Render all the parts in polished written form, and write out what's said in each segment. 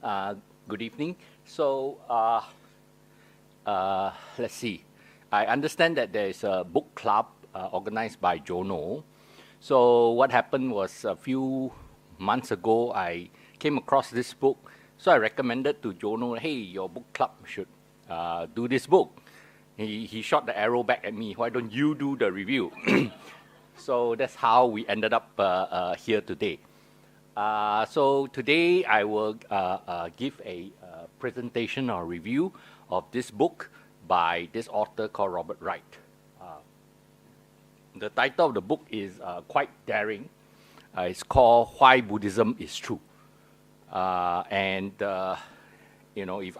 Uh, Good evening. So, let's see. I understand that there is a book club organized by Jono. So, what happened was a few months ago, I came across this book. So, I recommended to Jono, hey, your book club should do this book. He shot the arrow back at me. Why don't you do the review? So, that's how we ended up here today. So today I will give a presentation or review of this book by this author called Robert Wright. The title of the book is quite daring. It's called Why Buddhism is True. If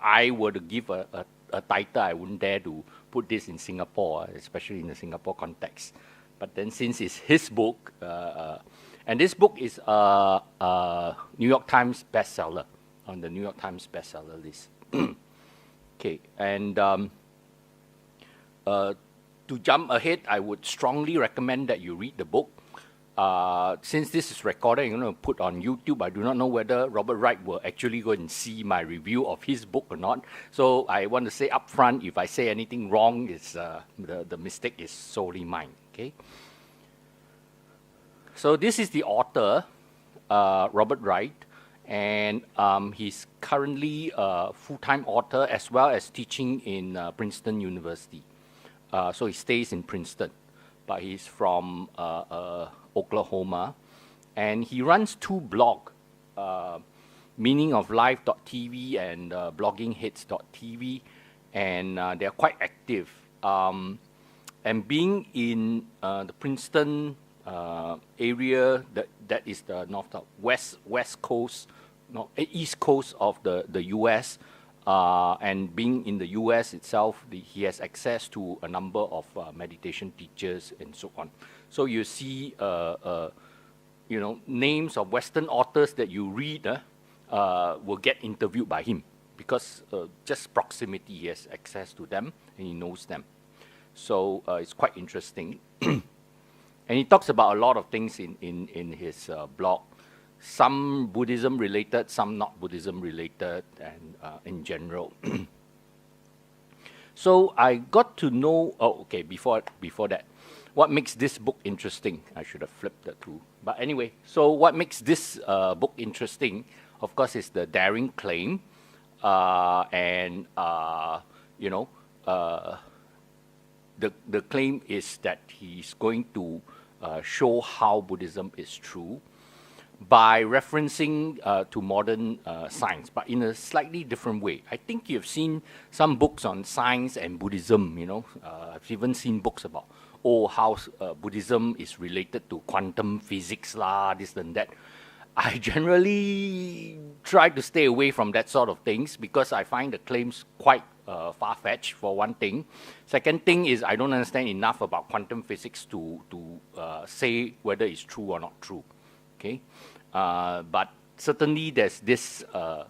I were to give a title, I wouldn't dare to put this in Singapore, especially in the Singapore context. But then since it's his book, and this book is a New York Times bestseller, on the New York Times bestseller list. Okay, and to jump ahead, I would strongly recommend that you read the book. Since this is recorded, I'm going to put on YouTube. I do not know whether Robert Wright will actually go and see my review of his book or not. So I want to say up front, if I say anything wrong, it's, the mistake is solely mine. Okay. So this is the author, Robert Wright, and he's currently a full-time author as well as teaching in Princeton University. So he stays in Princeton, but he's from Oklahoma, and he runs two blogs, meaningoflife.tv and bloggingheads.tv, and they're quite active. And being in the Princeton area, that is the west coast, east coast of the U.S., and being in the U.S. itself, he has access to a number of meditation teachers and so on. So you see, names of Western authors that you read will get interviewed by him because just proximity, he has access to them and he knows them. So it's quite interesting. And he talks about a lot of things in his blog, some Buddhism related, some not Buddhism related, and in general. So I got to know, before that, what makes this book interesting? I should have flipped that through. But anyway, so what makes this book interesting, of course, is the daring claim. The claim is that he's going to show how Buddhism is true by referencing to modern science, but in a slightly different way. I think you've seen some books on science and Buddhism, I've even seen books about, how Buddhism is related to quantum physics, this and that. I generally try to stay away from that sort of things because I find the claims quite far-fetched, for one thing. Second thing is I don't understand enough about quantum physics to say whether it's true or not true. Okay, but certainly there's this a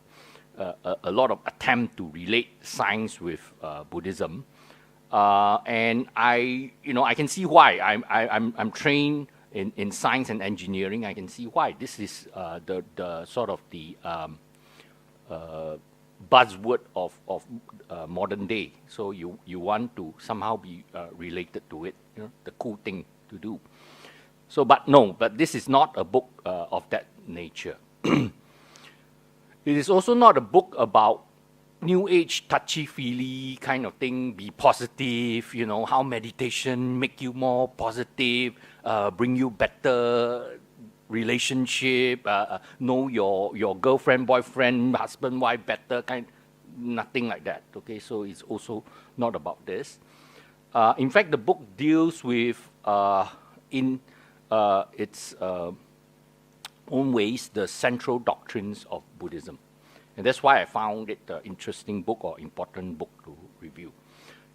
lot of attempt to relate science with Buddhism, and I can see why. I'm trained in science and engineering. I can see why this is the sort of the buzzword of modern day. So you want to somehow be related to it, the cool thing to do. So, but this is not a book of that nature. It is also not a book about New Age touchy-feely kind of thing, be positive, how meditation make you more positive, bring you better relationship, know your girlfriend, boyfriend, husband, wife better, nothing like that, okay? So it's also not about this. In fact, the book deals with, in its own ways, the central doctrines of Buddhism. And that's why I found it an interesting book or important book to review.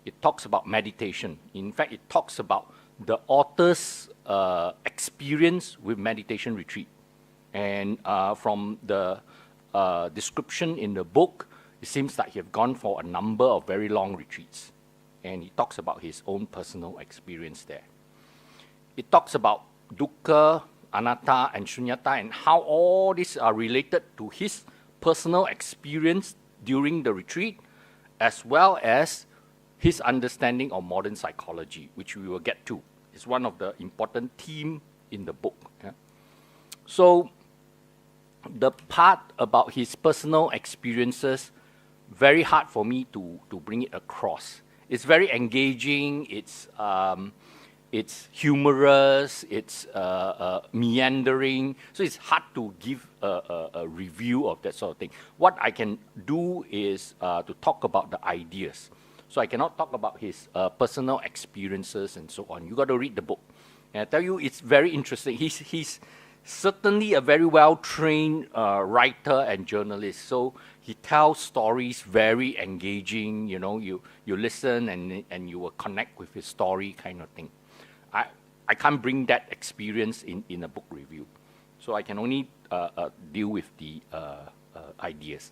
It talks about meditation. In fact, it talks about the author's experience with meditation retreat. And from the description in the book, it seems like he has gone for a number of very long retreats. And he talks about his own personal experience there. It talks about dukkha, anatta, and shunyata, and how all these are related to his personal experience during the retreat, as well as his understanding of modern psychology, which we will get to. It's one of the important themes in the book. Yeah? So the part about his personal experiences, very hard for me to bring it across. It's very engaging, it's humorous, it's meandering, so it's hard to give a review of that sort of thing. What I can do is to talk about the ideas. So I cannot talk about his personal experiences and so on. You got to read the book. And I tell you, it's very interesting. He's certainly a very well-trained writer and journalist. So he tells stories very engaging. You know, you listen and you will connect with his story, kind of thing. I can't bring that experience in a book review. So I can only deal with the ideas.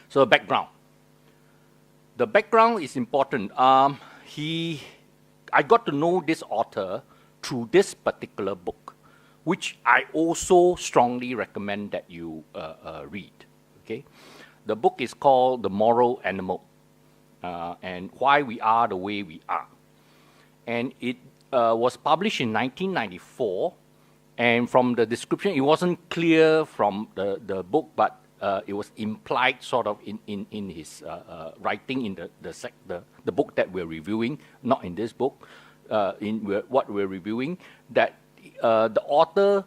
So background. The background is important. I got to know this author through this particular book, which I also strongly recommend that you read. Okay, the book is called The Moral Animal, and Why We Are the Way We Are. And it was published in 1994, and from the description, it wasn't clear from the book, but it was implied sort of in his writing in the book that we're reviewing, not in this book, what we're reviewing, that the author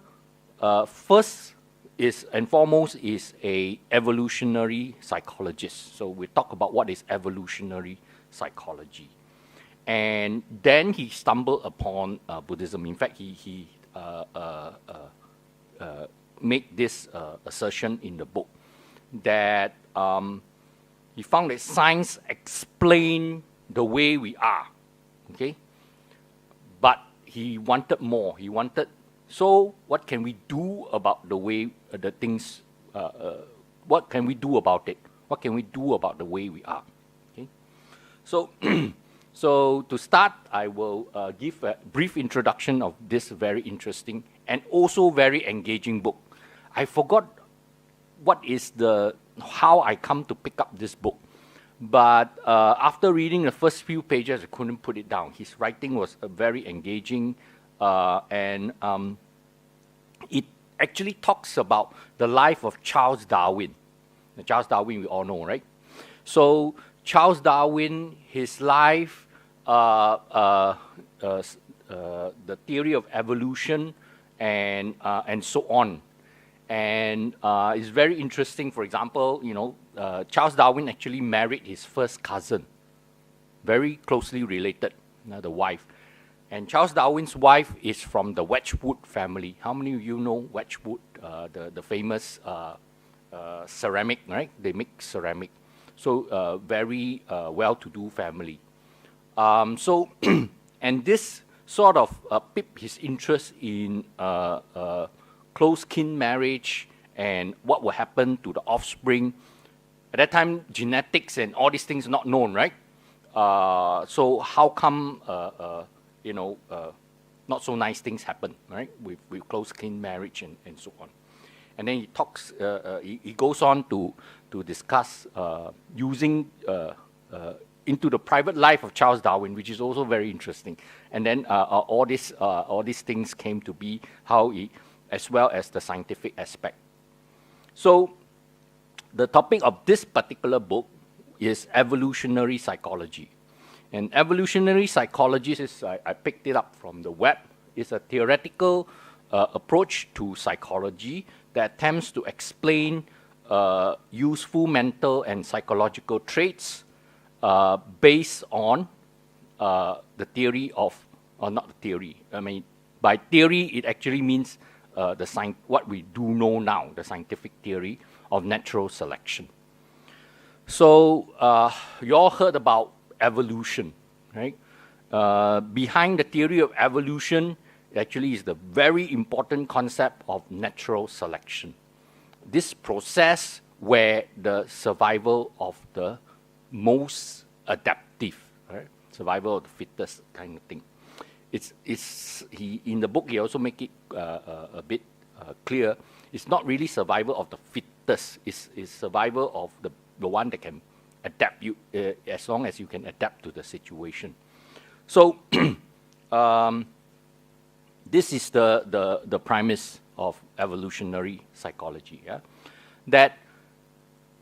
first is and foremost is a evolutionary psychologist. So we talk about what is evolutionary psychology. And then he stumbled upon Buddhism. In fact, he made this assertion in the book that he found that science explained the way we are, okay? But he wanted more. He wanted, so what can we do about the way, the things, what can we do about it? What can we do about the way we are, okay? So, so to start, I will give a brief introduction of this very interesting and also very engaging book. I forgot how I come to pick up this book. But after reading the first few pages, I couldn't put it down. His writing was very engaging, and it actually talks about the life of Charles Darwin. Charles Darwin, we all know, right? So Charles Darwin, his life, the theory of evolution, and so on. And it's very interesting. For example, you know, Charles Darwin actually married his first cousin, very closely related, the wife. And Charles Darwin's wife is from the Wedgwood family. How many of you know Wedgwood, the famous ceramic, right? They make ceramic. So very well-to-do family. So, and this sort of piqued his interest in close kin marriage and what will happen to the offspring. At that time, genetics and all these things are not known, right? So how come, you know, not so nice things happen, right? With close kin marriage and so on. And then he talks, he goes on to discuss using into the private life of Charles Darwin, which is also very interesting. And then all these things came to be, how he, as well as the scientific aspect. So the topic of this particular book is evolutionary psychology. And evolutionary psychology is, I picked it up from the web, is a theoretical approach to psychology that attempts to explain useful mental and psychological traits based on the theory of, or not the theory, I mean, by theory, it actually means what we do know now, the scientific theory of natural selection. So you all heard about evolution, right? Behind the theory of evolution actually is the very important concept of natural selection. This process where the survival of the most adaptive, right? Survival of the fittest kind of thing. In the book, he also make it a bit clear. It's not really survival of the fittest. It's survival of the one that can adapt you, as long as you can adapt to the situation. So this is the premise of evolutionary psychology. Yeah? That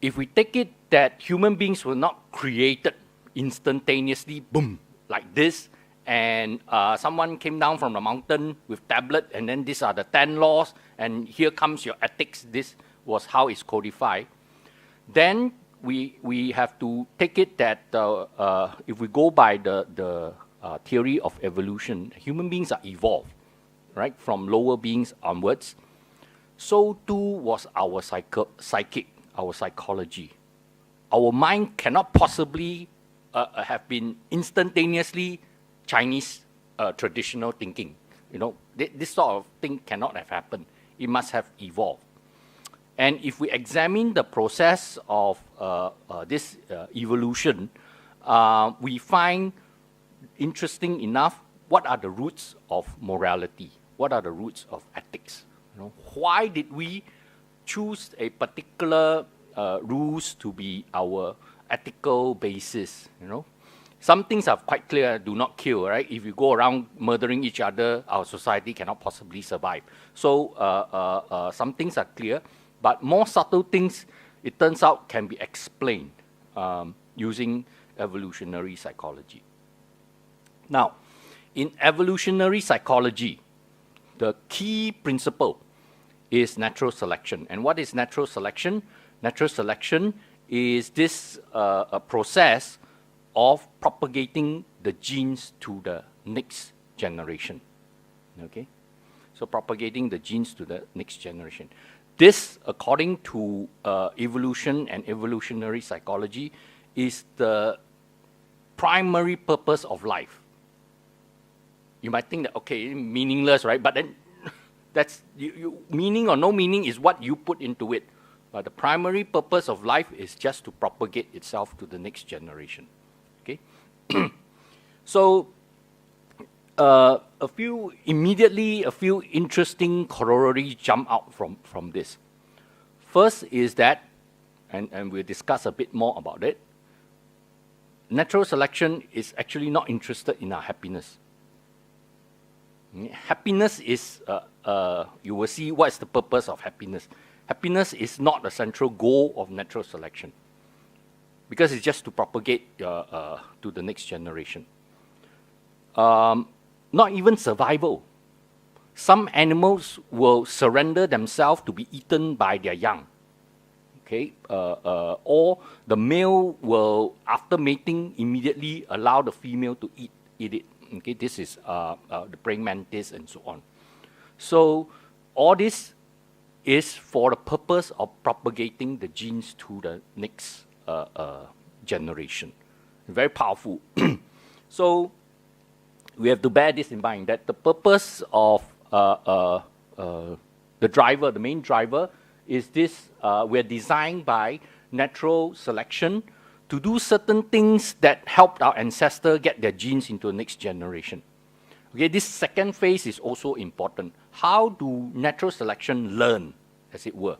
if we take it that human beings were not created instantaneously, boom, like this, and someone came down from the mountain with tablet, and then these are the 10 laws, and here comes your ethics, this was how it's codified, then we have to take it that if we go by the theory of evolution, human beings are evolved, right, from lower beings onwards. So too was our psychic, our psychology. Our mind cannot possibly have been instantaneously Chinese traditional thinking. You know, this sort of thing cannot have happened. It must have evolved. And if we examine the process of this evolution, we find interesting enough what are the roots of morality, what are the roots of ethics. You know, why did we choose a particular rules to be our ethical basis? You know, some things are quite clear: do not kill. Right? If you go around murdering each other, our society cannot possibly survive. So some things are clear, but more subtle things, it turns out, can be explained using evolutionary psychology. Now, in evolutionary psychology, the key principle is natural selection. And what is natural selection? Natural selection is this a process of propagating the genes to the next generation. Okay? So propagating the genes to the next generation. This, according to evolution and evolutionary psychology, is the primary purpose of life. You might think that, okay, meaningless, right? But then that's meaning or no meaning is what you put into it. But the primary purpose of life is just to propagate itself to the next generation. Okay? So a few interesting corollaries jump out from this. First is that, and we'll discuss a bit more about it, natural selection is actually not interested in our happiness. Happiness is, you will see what's the purpose of happiness. Happiness is not the central goal of natural selection, because it's just to propagate to the next generation. Not even survival. Some animals will surrender themselves to be eaten by their young. Okay, or the male will, after mating, immediately allow the female to eat it. Okay, this is the praying mantis and so on. So all this is for the purpose of propagating the genes to the next generation. Very powerful. So we have to bear this in mind, that the purpose of the driver, the main driver, is this: we're designed by natural selection to do certain things that helped our ancestors get their genes into the next generation. Okay, this second phase is also important. How do natural selection learn, as it were?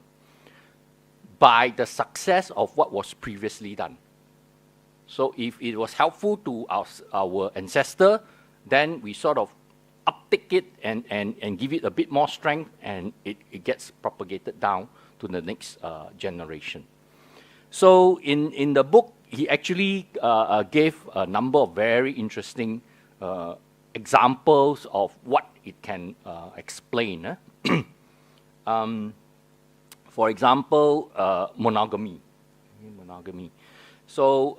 By the success of what was previously done. So if it was helpful to our ancestor, then we sort of uptick it and give it a bit more strength, and it gets propagated down to the next generation. So in the book, he actually gave a number of very interesting examples of what it can explain. For example, monogamy. So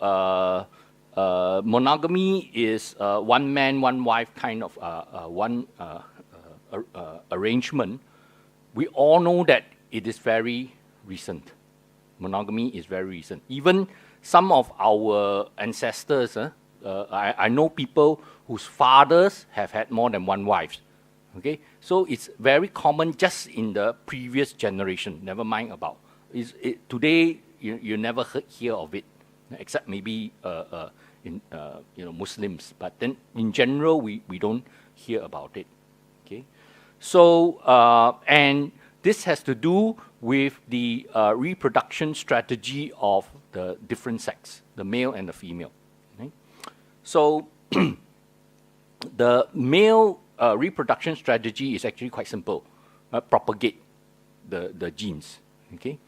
monogamy is one man, one wife kind of arrangement. We all know that it is very recent. Monogamy is very recent. Even some of our ancestors, I know people whose fathers have had more than one wife. Okay, so it's very common just in the previous generation. Never mind about today. You never hear of it, except maybe in Muslims. But then in general, we don't hear about it. Okay, so and this has to do with the reproduction strategy of the different sex, the male and the female. Okay? So the male reproduction strategy is actually quite simple. Propagate the genes. Okay?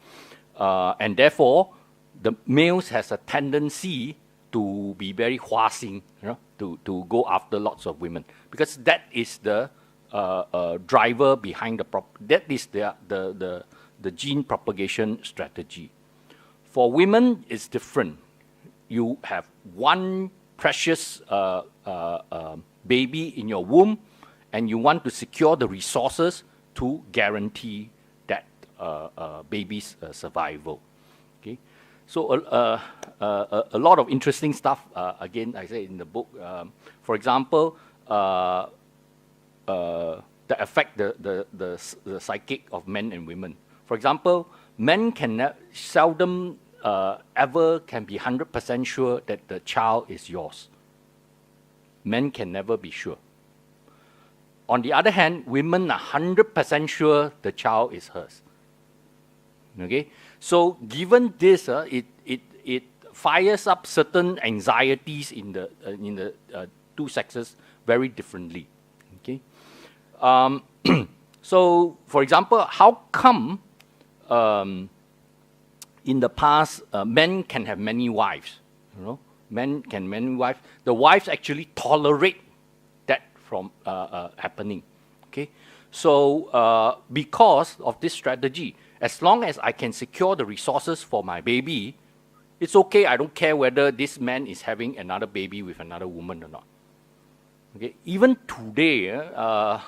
And therefore, the males has a tendency to be very huaxing, to go after lots of women, because that is the driver behind that is the gene propagation strategy. For women, it's different. You have one precious baby in your womb, and you want to secure the resources to guarantee that baby's survival. Okay, so a lot of interesting stuff. Again, I say in the book. For example, that affect the psychic of men and women. For example, men can seldom ever can be 100% sure that the child is yours. Men can never be sure. On the other hand, women are 100% sure the child is hers. Okay, so given this, it fires up certain anxieties in the two sexes very differently. Okay, so for example, how come in the past men can have many wives? Men can have many wives. The wives actually tolerate that from happening. Okay, so because of this strategy, as long as I can secure the resources for my baby, it's okay. I don't care whether this man is having another baby with another woman or not. Okay, even today, I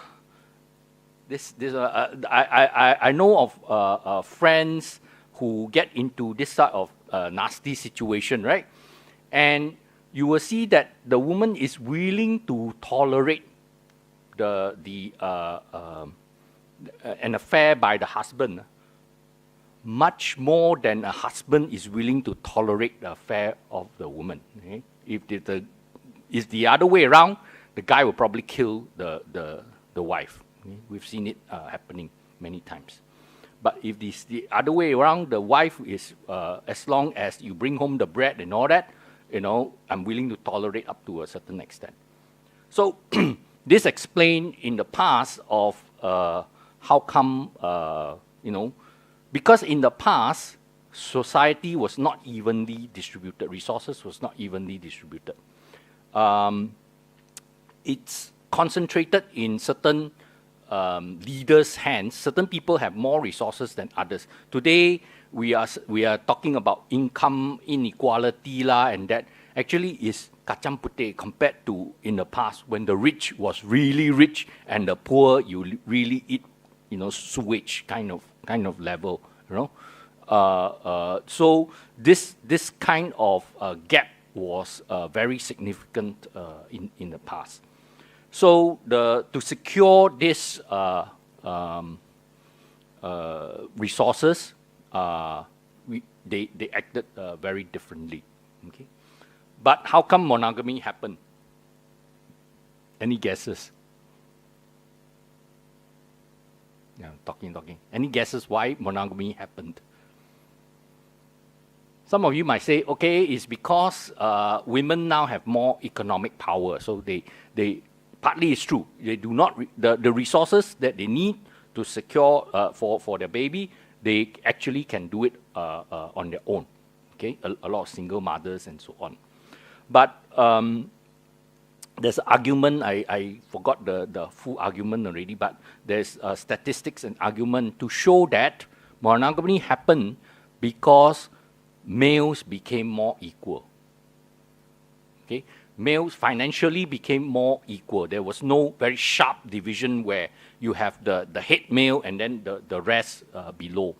know of friends who get into this sort of nasty situation, right? And you will see that the woman is willing to tolerate an affair by the husband much more than a husband is willing to tolerate the affair of the woman. Okay? If it's the other way around, the guy will probably kill the wife. Okay? We've seen it happening many times. But if it's the other way around, the wife is, as long as you bring home the bread and all that, I'm willing to tolerate up to a certain extent. So this explained in the past of how come, because in the past, society was not evenly distributed, resources was not evenly distributed. It's concentrated in certain leaders' hands. Certain people have more resources than others. Today, we are talking about income inequality and that actually is kacang putih compared to in the past when the rich was really rich and the poor you really eat sewage kind of level. So this kind of gap was very significant in the past. So to secure this resources, they acted very differently. Okay, but how come monogamy happened? Any guesses? Yeah, talking. Any guesses why monogamy happened? Some of you might say, okay, it's because women now have more economic power. So they partly it's true. They do not the resources that they need to secure for their baby, they actually can do it on their own. Okay, a lot of single mothers and so on. But there's an argument, I forgot the full argument already, but there's statistics and argument to show that monogamy happened because males became more equal. Okay, males financially became more equal. There was no very sharp division where you have the head male and then the rest below.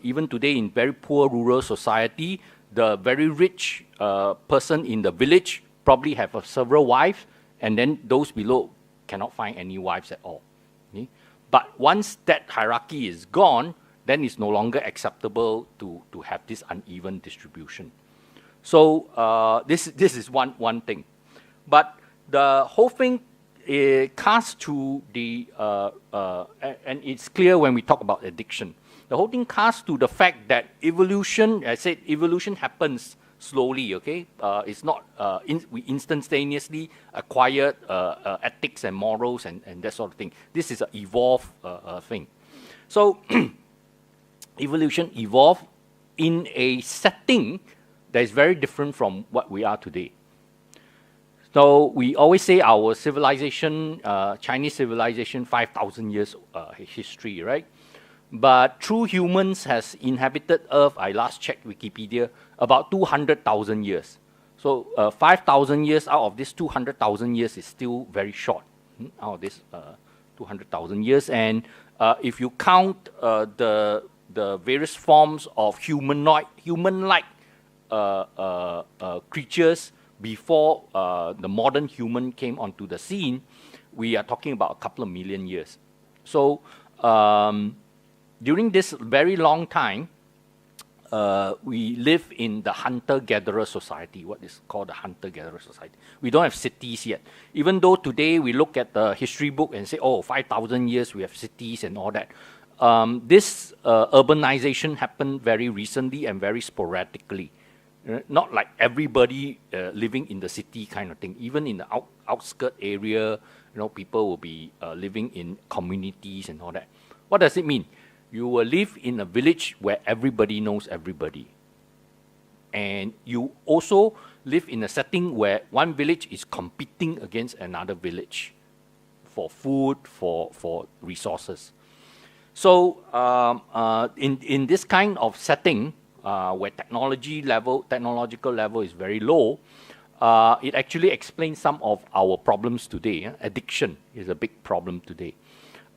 Even today in very poor rural society, the very rich person in the village probably have several wives, and then those below cannot find any wives at all. Okay? But once that hierarchy is gone, then it's no longer acceptable to have this uneven distribution. So this is one thing. But the whole thing casts to the, and it's clear when we talk about addiction. The whole thing casts to the fact that evolution, I said evolution happens slowly, okay? It's not, we instantaneously acquired ethics and morals and that sort of thing. This is an evolved thing. So evolution evolved in a setting that is very different from what we are today. So we always say our civilization, Chinese civilization, 5,000 years history, right? But true humans has inhabited Earth, I last checked Wikipedia, about 200,000 years. So 5,000 years out of this 200,000 years is still very short, out of this 200,000 years. And if you count the various forms of human-like creatures before the modern human came onto the scene, we are talking about a couple of million years. So during this very long time, we live in the hunter-gatherer society, what is called the hunter-gatherer society. We don't have cities yet. Even though today we look at the history book and say, oh, 5,000 years we have cities and all that. This urbanization happened very recently and very sporadically. Not like everybody living in the city kind of thing. Even in the outskirt area, people will be living in communities and all that. What does it mean? You will live in a village where everybody knows everybody. And you also live in a setting where one village is competing against another village for food, for resources. So in this kind of setting, where technological level is very low, it actually explains some of our problems today. Addiction is a big problem today.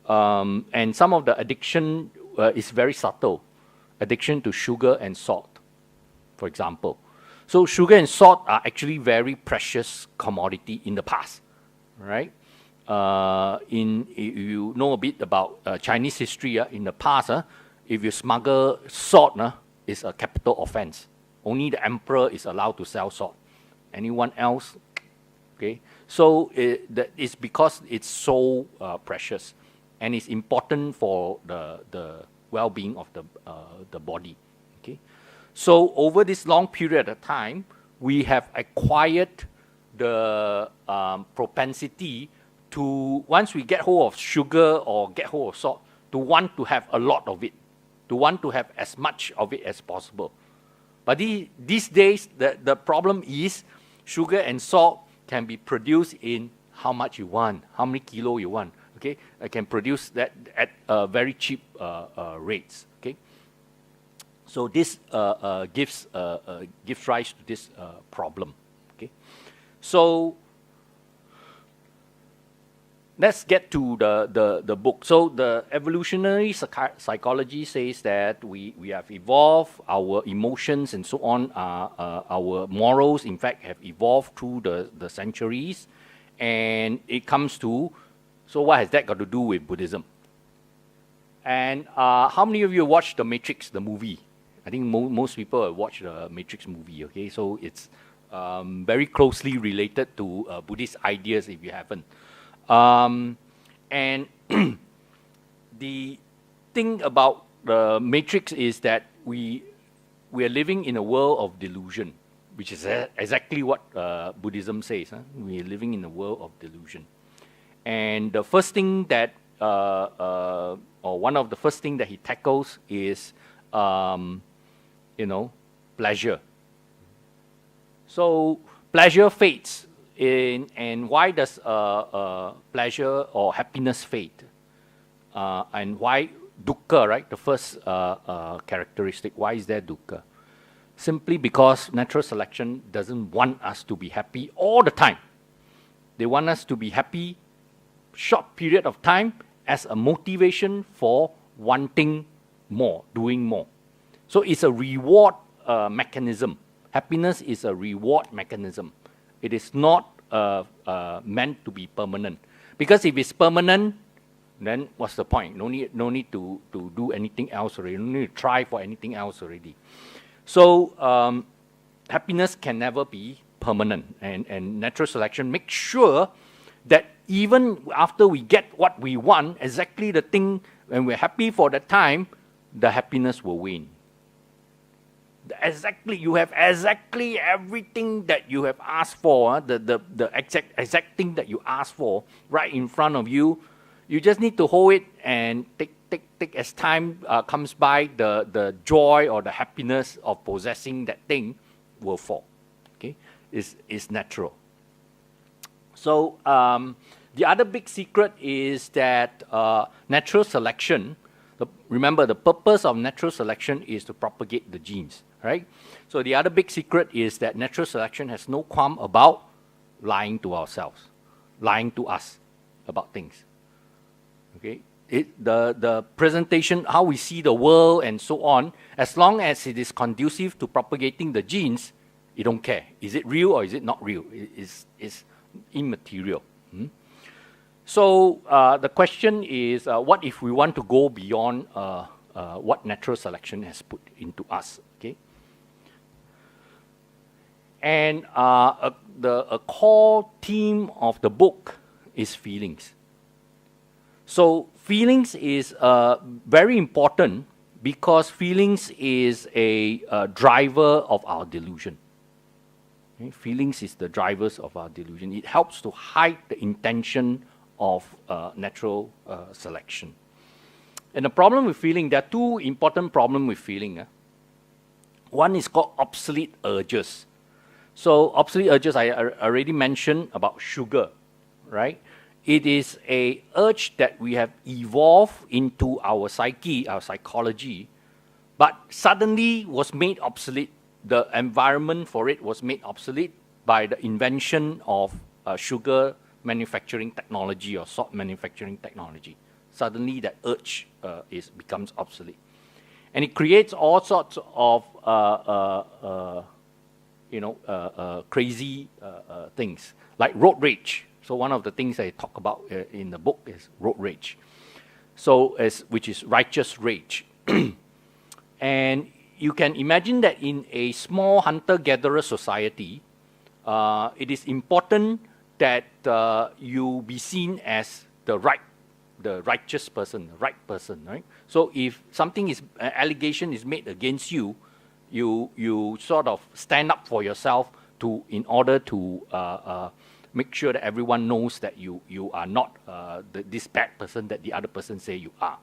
And some of the addiction is very subtle. Addiction to sugar and salt, for example. So sugar and salt are actually very precious commodity in the past, right? If you know a bit about Chinese history, in the past, if you smuggle salt, it's a capital offense. Only the emperor is allowed to sell salt. Anyone else, okay? So it's because it's so precious, and it's important for the well-being of the body. Okay, so over this long period of time, we have acquired the propensity to, once we get hold of sugar or get hold of salt, to want to have a lot of it, to want to have as much of it as possible. But these days, the problem is sugar and salt can be produced in how much you want, how many kilo you want. Okay, I can produce that at very cheap rates. Okay, so this gives rise to this problem. Okay, so let's get to the book. So the evolutionary psychology says that we have evolved, our emotions and so on, our morals, in fact, have evolved through the centuries, and it comes to, so what has that got to do with Buddhism? And how many of you watched The Matrix, the movie? I think most people have watched the Matrix movie, okay? So it's very closely related to Buddhist ideas if you haven't. And the thing about the Matrix is that we are living in a world of delusion, which is exactly what Buddhism says. We are living in a world of delusion. And the first thing that, or one of the first things that he tackles is, pleasure. So pleasure fades. And why does pleasure or happiness fade? And why dukkha, right? The first characteristic. Why is there dukkha? Simply because natural selection doesn't want us to be happy all the time. They want us to be happy short period of time as a motivation for wanting more, doing more. So it's a reward mechanism. Happiness is a reward mechanism. It is not meant to be permanent. Because if it's permanent, then what's the point? No need to do anything else already. No need to try for anything else already. So happiness can never be permanent. And natural selection makes sure that even after we get what we want, exactly the thing, when we're happy for the time, the happiness will wane. Exactly, you have exactly everything that you have asked for, the exact thing that you asked for right in front of you. You just need to hold it and take as time comes by, the joy or the happiness of possessing that thing will fall. Okay, is natural. So the other big secret is that natural selection. Remember, the purpose of natural selection is to propagate the genes, right? So the other big secret is that natural selection has no qualm about lying to ourselves, lying to us about things. Okay, the presentation, how we see the world and so on, as long as it is conducive to propagating the genes, you don't care. Is it real or is it not real? It's immaterial. So the question is, what if we want to go beyond what natural selection has put into us? Okay, and a core theme of the book is feelings. So feelings is very important because feelings is a driver of our delusion. Okay? Feelings is the drivers of our delusion. It helps to hide the intention of natural selection. And the problem with feeling, there are two important problems with feeling. One is called obsolete urges. So obsolete urges, I already mentioned about sugar, right? It is a urge that we have evolved into our psyche, our psychology, but suddenly was made obsolete. The environment for it was made obsolete by the invention of sugar manufacturing technology or salt manufacturing technology. Suddenly that urge becomes obsolete. And it creates all sorts of crazy things, like road rage. So one of the things I talk about in the book is road rage. So which is righteous rage. And you can imagine that in a small hunter-gatherer society, it is important that you be seen as the righteous person, the right person, right? So if something allegation is made against you, you sort of stand up for yourself in order to make sure that everyone knows that you are not this bad person that the other person say you are.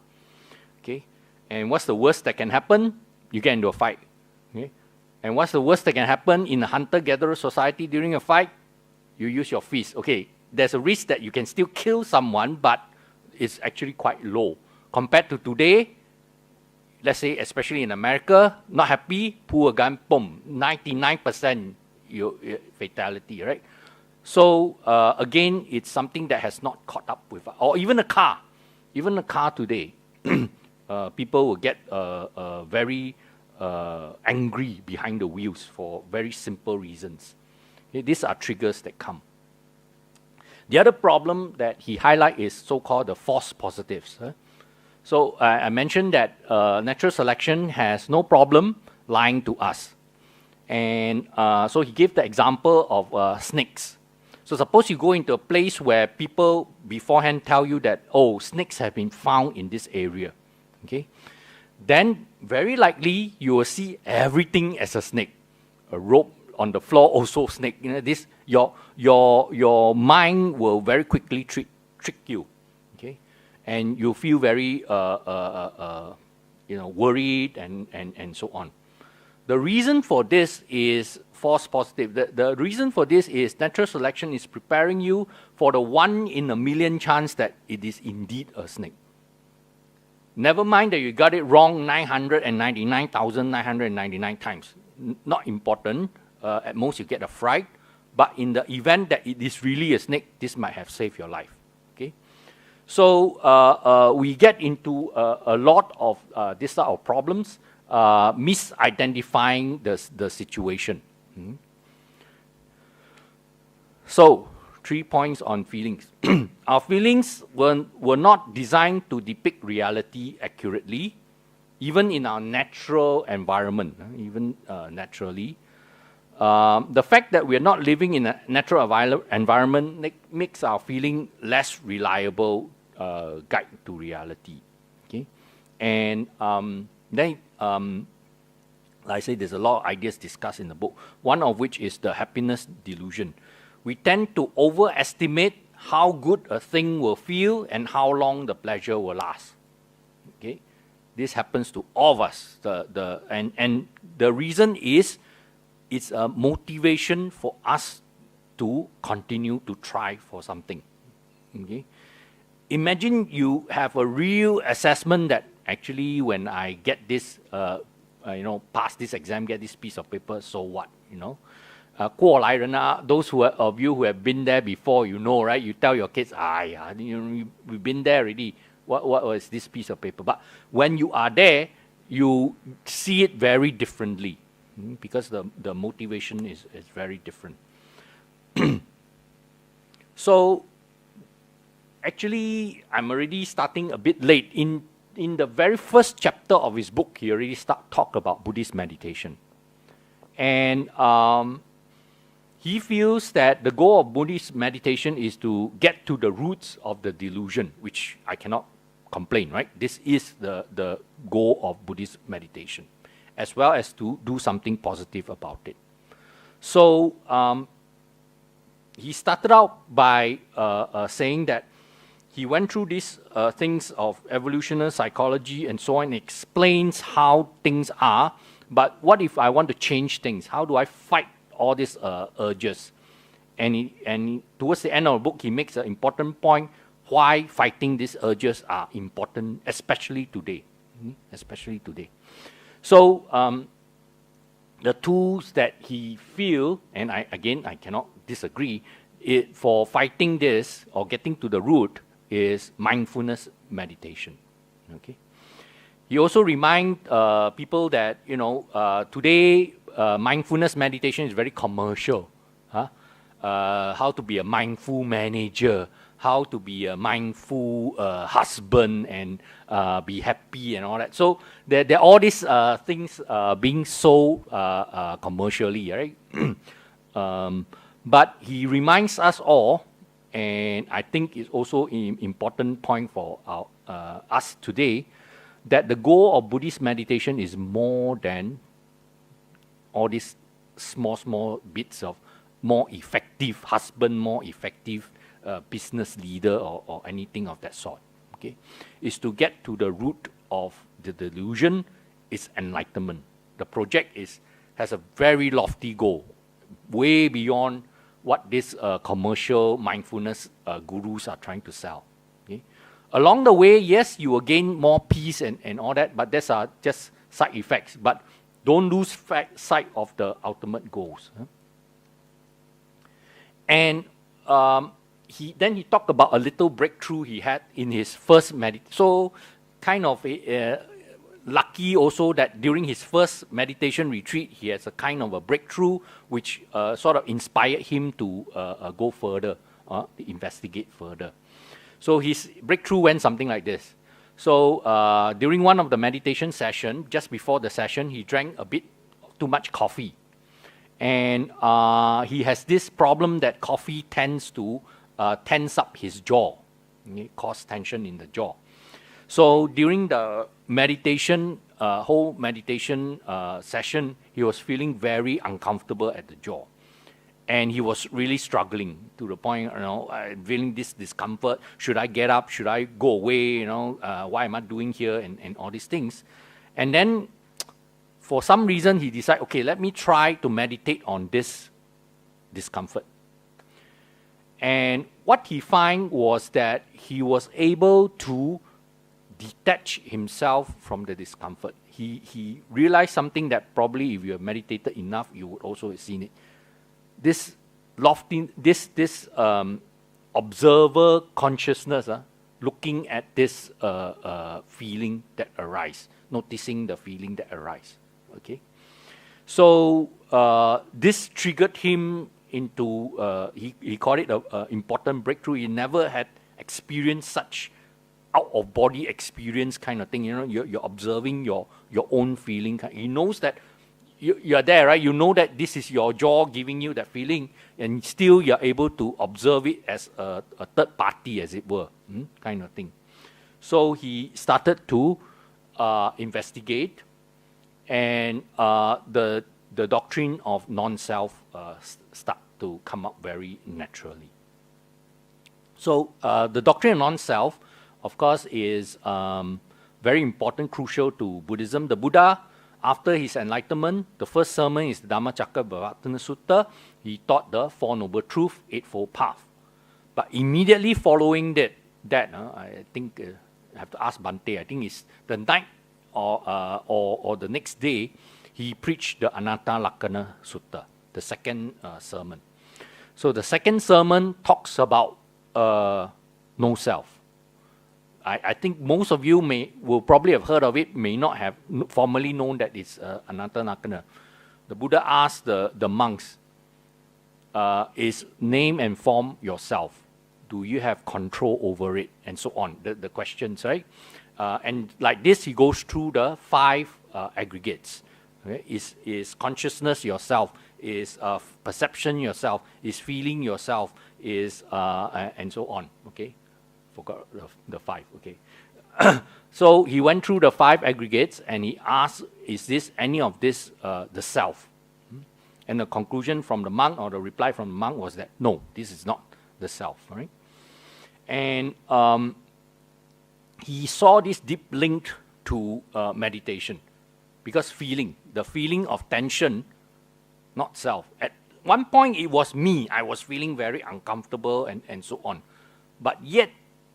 Okay, and what's the worst that can happen? You get into a fight. Okay, and what's the worst that can happen in a hunter-gatherer society during a fight? You use your fist. Okay, there's a risk that you can still kill someone, but it's actually quite low. Compared to today, let's say, especially in America, not happy, pull a gun, boom, 99% fatality, right? So, again, it's something that has not caught up with, or even a car. Even a car today, people will get very angry behind the wheels for very simple reasons. Okay, these are triggers that come. The other problem that he highlights is so-called the false positives. So I mentioned that natural selection has no problem lying to us. And so he gave the example of snakes. So suppose you go into a place where people beforehand tell you that, oh, snakes have been found in this area. Okay? Then very likely you will see everything as a snake. A rope on the floor, also snake. You know, this your mind will very quickly trick you. Okay? And you feel very worried and so on. The reason for this is false positive. The reason for this is natural selection is preparing you for the 1 in a million chance that it is indeed a snake. Never mind that you got it wrong 999,999 times. Not important. At most you get a fright. But in the event that it is really a snake, this might have saved your life. Okay? So we get into a lot of this sort of problems, misidentifying the situation. So 3 points on feelings. Our feelings were not designed to depict reality accurately, even in our natural environment, even naturally. The fact that we're not living in a natural environment makes our feeling less reliable guide to reality. Okay, and then like I say, there's a lot of ideas discussed in the book. One of which is the happiness delusion. We tend to overestimate how good a thing will feel and how long the pleasure will last. Okay, this happens to all of us. And the reason is it's a motivation for us to continue to try for something. Okay, imagine you have a real assessment that actually when I get this, pass this exam, get this piece of paper, so what? 过来人啊, those of you who have been there before, right? You tell your kids, we've been there already. What was this piece of paper? But when you are there, you see it very differently because the motivation is very different. So, actually, I'm already starting a bit late. In the very first chapter of his book, he already talk about Buddhist meditation. And he feels that the goal of Buddhist meditation is to get to the roots of the delusion, which I cannot complain, right? This is the goal of Buddhist meditation, as well as to do something positive about it. So he started out by saying that he went through these things of evolutionary psychology and so on, and explains how things are. But what if I want to change things? How do I fight all these urges? And towards the end of the book, he makes an important point why fighting these urges are important, especially today. Especially today. So the tools that he feel, and I cannot disagree, for fighting this or getting to the root is mindfulness meditation. Okay. He also reminds people that today mindfulness meditation is very commercial. How to be a mindful manager, how to be a mindful husband and be happy and all that. So there are all these things being sold commercially, right? But he reminds us all, and I think it's also an important point for us today, that the goal of Buddhist meditation is more than all these small bits of more effective husband, more effective business leader or anything of that sort. Okay, is to get to the root of the delusion, is enlightenment. The project has a very lofty goal, way beyond what these commercial mindfulness gurus are trying to sell. Okay? Along the way, yes, you will gain more peace and all that, but these are just side effects. But don't lose sight of the ultimate goals. And he talked about a little breakthrough he had in his first meditation. So kind of lucky also that during his first meditation retreat, he has a kind of a breakthrough which sort of inspired him to go further, to investigate further. So his breakthrough went something like this. So during one of the meditation session, just before the session, he drank a bit too much coffee. And he has this problem that coffee tends to tense up his jaw, cause tension in the jaw. So during the meditation, whole meditation session, he was feeling very uncomfortable at the jaw. And he was really struggling to the point, feeling this discomfort. Should I get up? Should I go away? Why am I doing here? And all these things. And then, for some reason, he decided, okay, let me try to meditate on this discomfort. And what he found was that he was able to detach himself from the discomfort. He realized something that probably if you have meditated enough, you would also have seen it. This lofty, this observer consciousness, looking at this feeling that arises, noticing the feeling that arises. Okay, so this triggered him into he called it an important breakthrough. He never had experienced such out of body experience kind of thing. You're observing your own feeling. He knows that you're there, right? You know that this is your jaw giving you that feeling, and still you're able to observe it as a third party, as it were, kind of thing. So he started to investigate, and the doctrine of non-self start to come up very naturally. So the doctrine of non-self, of course, is very important, crucial to Buddhism. The Buddha, after his enlightenment, the first sermon is the Dhammacakkappavattana Sutta. He taught the Four Noble Truths, Eightfold Path. But immediately following that I think I have to ask Bhante, I think it's the night or the next day, he preached the Anatta Lakkhana Sutta, the second sermon. So the second sermon talks about no self. I think most of you will probably have heard of it, may not have formally known that it's Anatta Lakkhana. The Buddha asked the monks, is name and form yourself? Do you have control over it? And so on, the questions, right? And like this, he goes through the 5 aggregates. Okay? Is consciousness yourself? Is perception yourself? Is feeling yourself? Is and so on, okay? Forgot the 5, okay. So he went through the 5 aggregates and he asked, is this any of this the self? And the conclusion from the monk, or the reply from the monk, was that no, this is not the self, right? And he saw this deep link to meditation, because the feeling of tension, not self. At one point it was me, I was feeling very uncomfortable and so on. But yet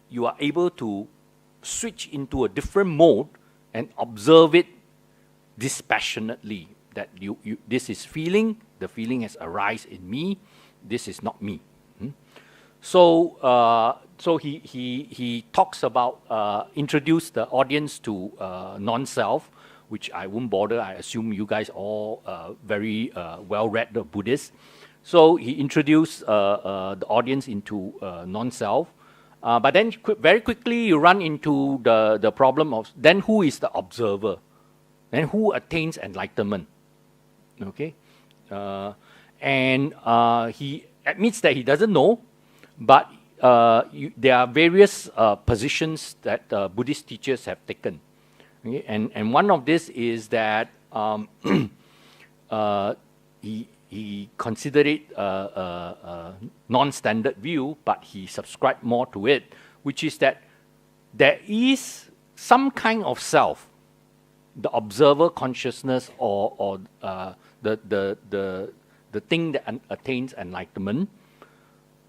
you are able to switch into a different mode and observe it dispassionately, that this is feeling, the feeling has arisen in me, this is not me. So he talks about, introduce the audience to non-self, which I won't bother. I assume you guys all very well-read the Buddhist. So he introduced the audience into non-self. But then very quickly you run into the problem of, then who is the observer? Then who attains enlightenment? Okay? And he admits that he doesn't know, but there are various positions that Buddhist teachers have taken. Okay? And one of this is that he considered it a non-standard view, but he subscribed more to it, which is that there is some kind of self, the observer consciousness, or the thing that attains enlightenment.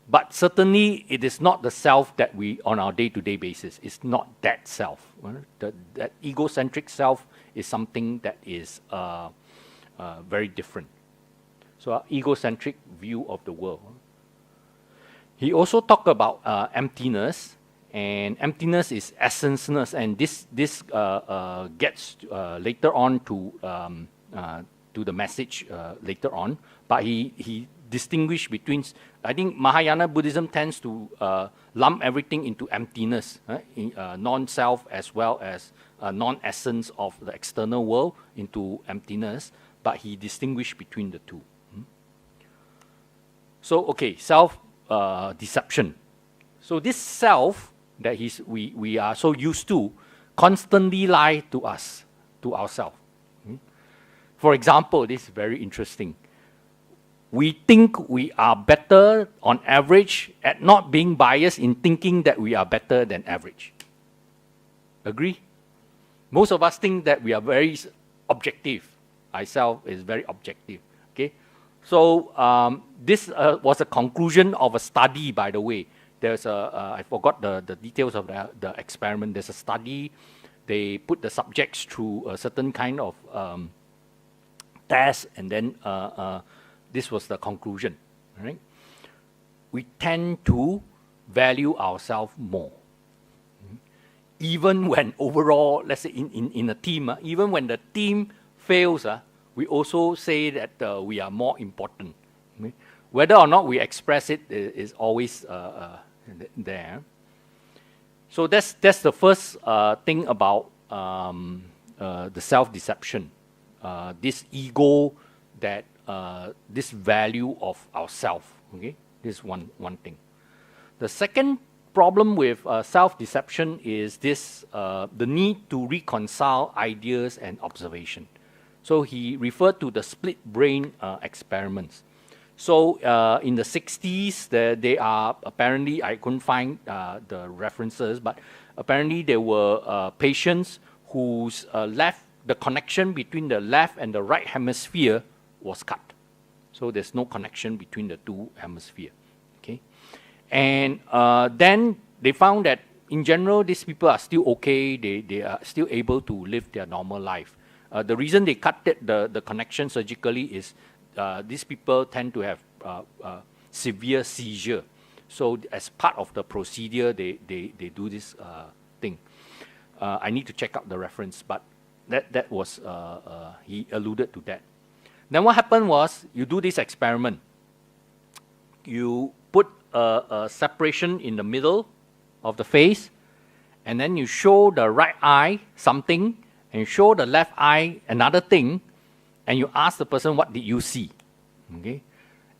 But certainly it is not the self that we, on our day-to-day basis, it's not that self. Right? That egocentric self is something that is very different. So our egocentric view of the world. He also talked about emptiness, and emptiness is essenceless, and this gets later on to the message later on. But he distinguished between, I think Mahayana Buddhism tends to lump everything into emptiness, non-self as well as non-essence of the external world into emptiness, but he distinguished between the two. So, okay, self-deception. So this self that we are so used to constantly lie to us, to ourselves. For example, this is very interesting. We think we are better on average at not being biased in thinking that we are better than average. Agree? Most of us think that we are very objective. Myself is very objective. Okay? So this was a conclusion of a study, by the way. There's I forgot the details of the experiment. There's a study. They put the subjects through a certain kind of test, and then this was the conclusion. Right? We tend to value ourselves more. Even when overall, let's say in a team, even when the team fails, we also say that we are more important. Whether or not we express it is always there. So that's the first thing about the self-deception. this ego, that this value of ourself. Okay, this is one thing. The second problem with self-deception is this the need to reconcile ideas and observation. So he referred to the split brain experiments. So in the 60s, they are apparently, I couldn't find the references, but apparently there were patients whose the connection between the left and the right hemisphere was cut. So there's no connection between the two hemispheres. Okay, and then they found that in general, these people are still okay. They are still able to live their normal life. The reason they cut the connection surgically is these people tend to have severe seizure. So as part of the procedure, they do this thing. I need to check out the reference, but that was, he alluded to that. Then what happened was, you do this experiment. You put a separation in the middle of the face, and then you show the right eye something, and you show the left eye another thing, and you ask the person, what did you see? Okay?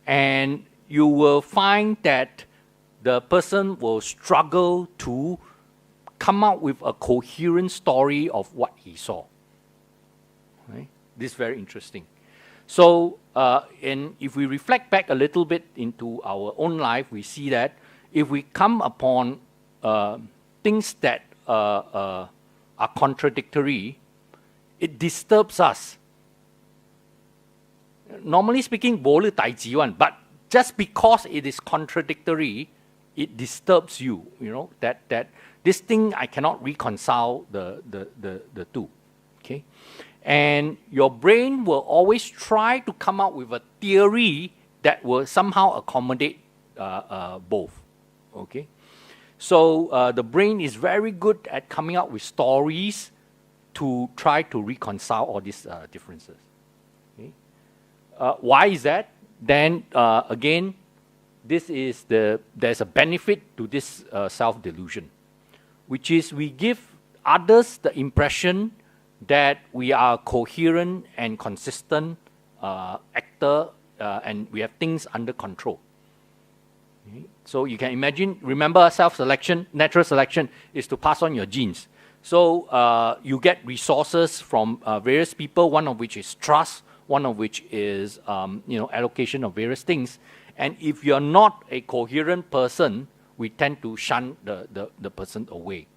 And you will find that the person will struggle to come out with a coherent story of what he saw. Right? This is very interesting. So, and if we reflect back a little bit into our own life, we see that if we come upon things that are contradictory, it disturbs us. Normally speaking, boleh tai ji one, but just because it is contradictory, it disturbs you. You know that this thing I cannot reconcile the two. Okay. And your brain will always try to come up with a theory that will somehow accommodate both. Okay, so the brain is very good at coming up with stories to try to reconcile all these differences. Okay? Why is that? Then again, there's a benefit to this self-delusion, which is we give others the impression that we are a coherent and consistent actor, and we have things under control. Okay? So you can imagine, remember self-selection, natural selection is to pass on your genes. So you get resources from various people, one of which is trust, one of which is allocation of various things. And if you're not a coherent person, we tend to shun the person away.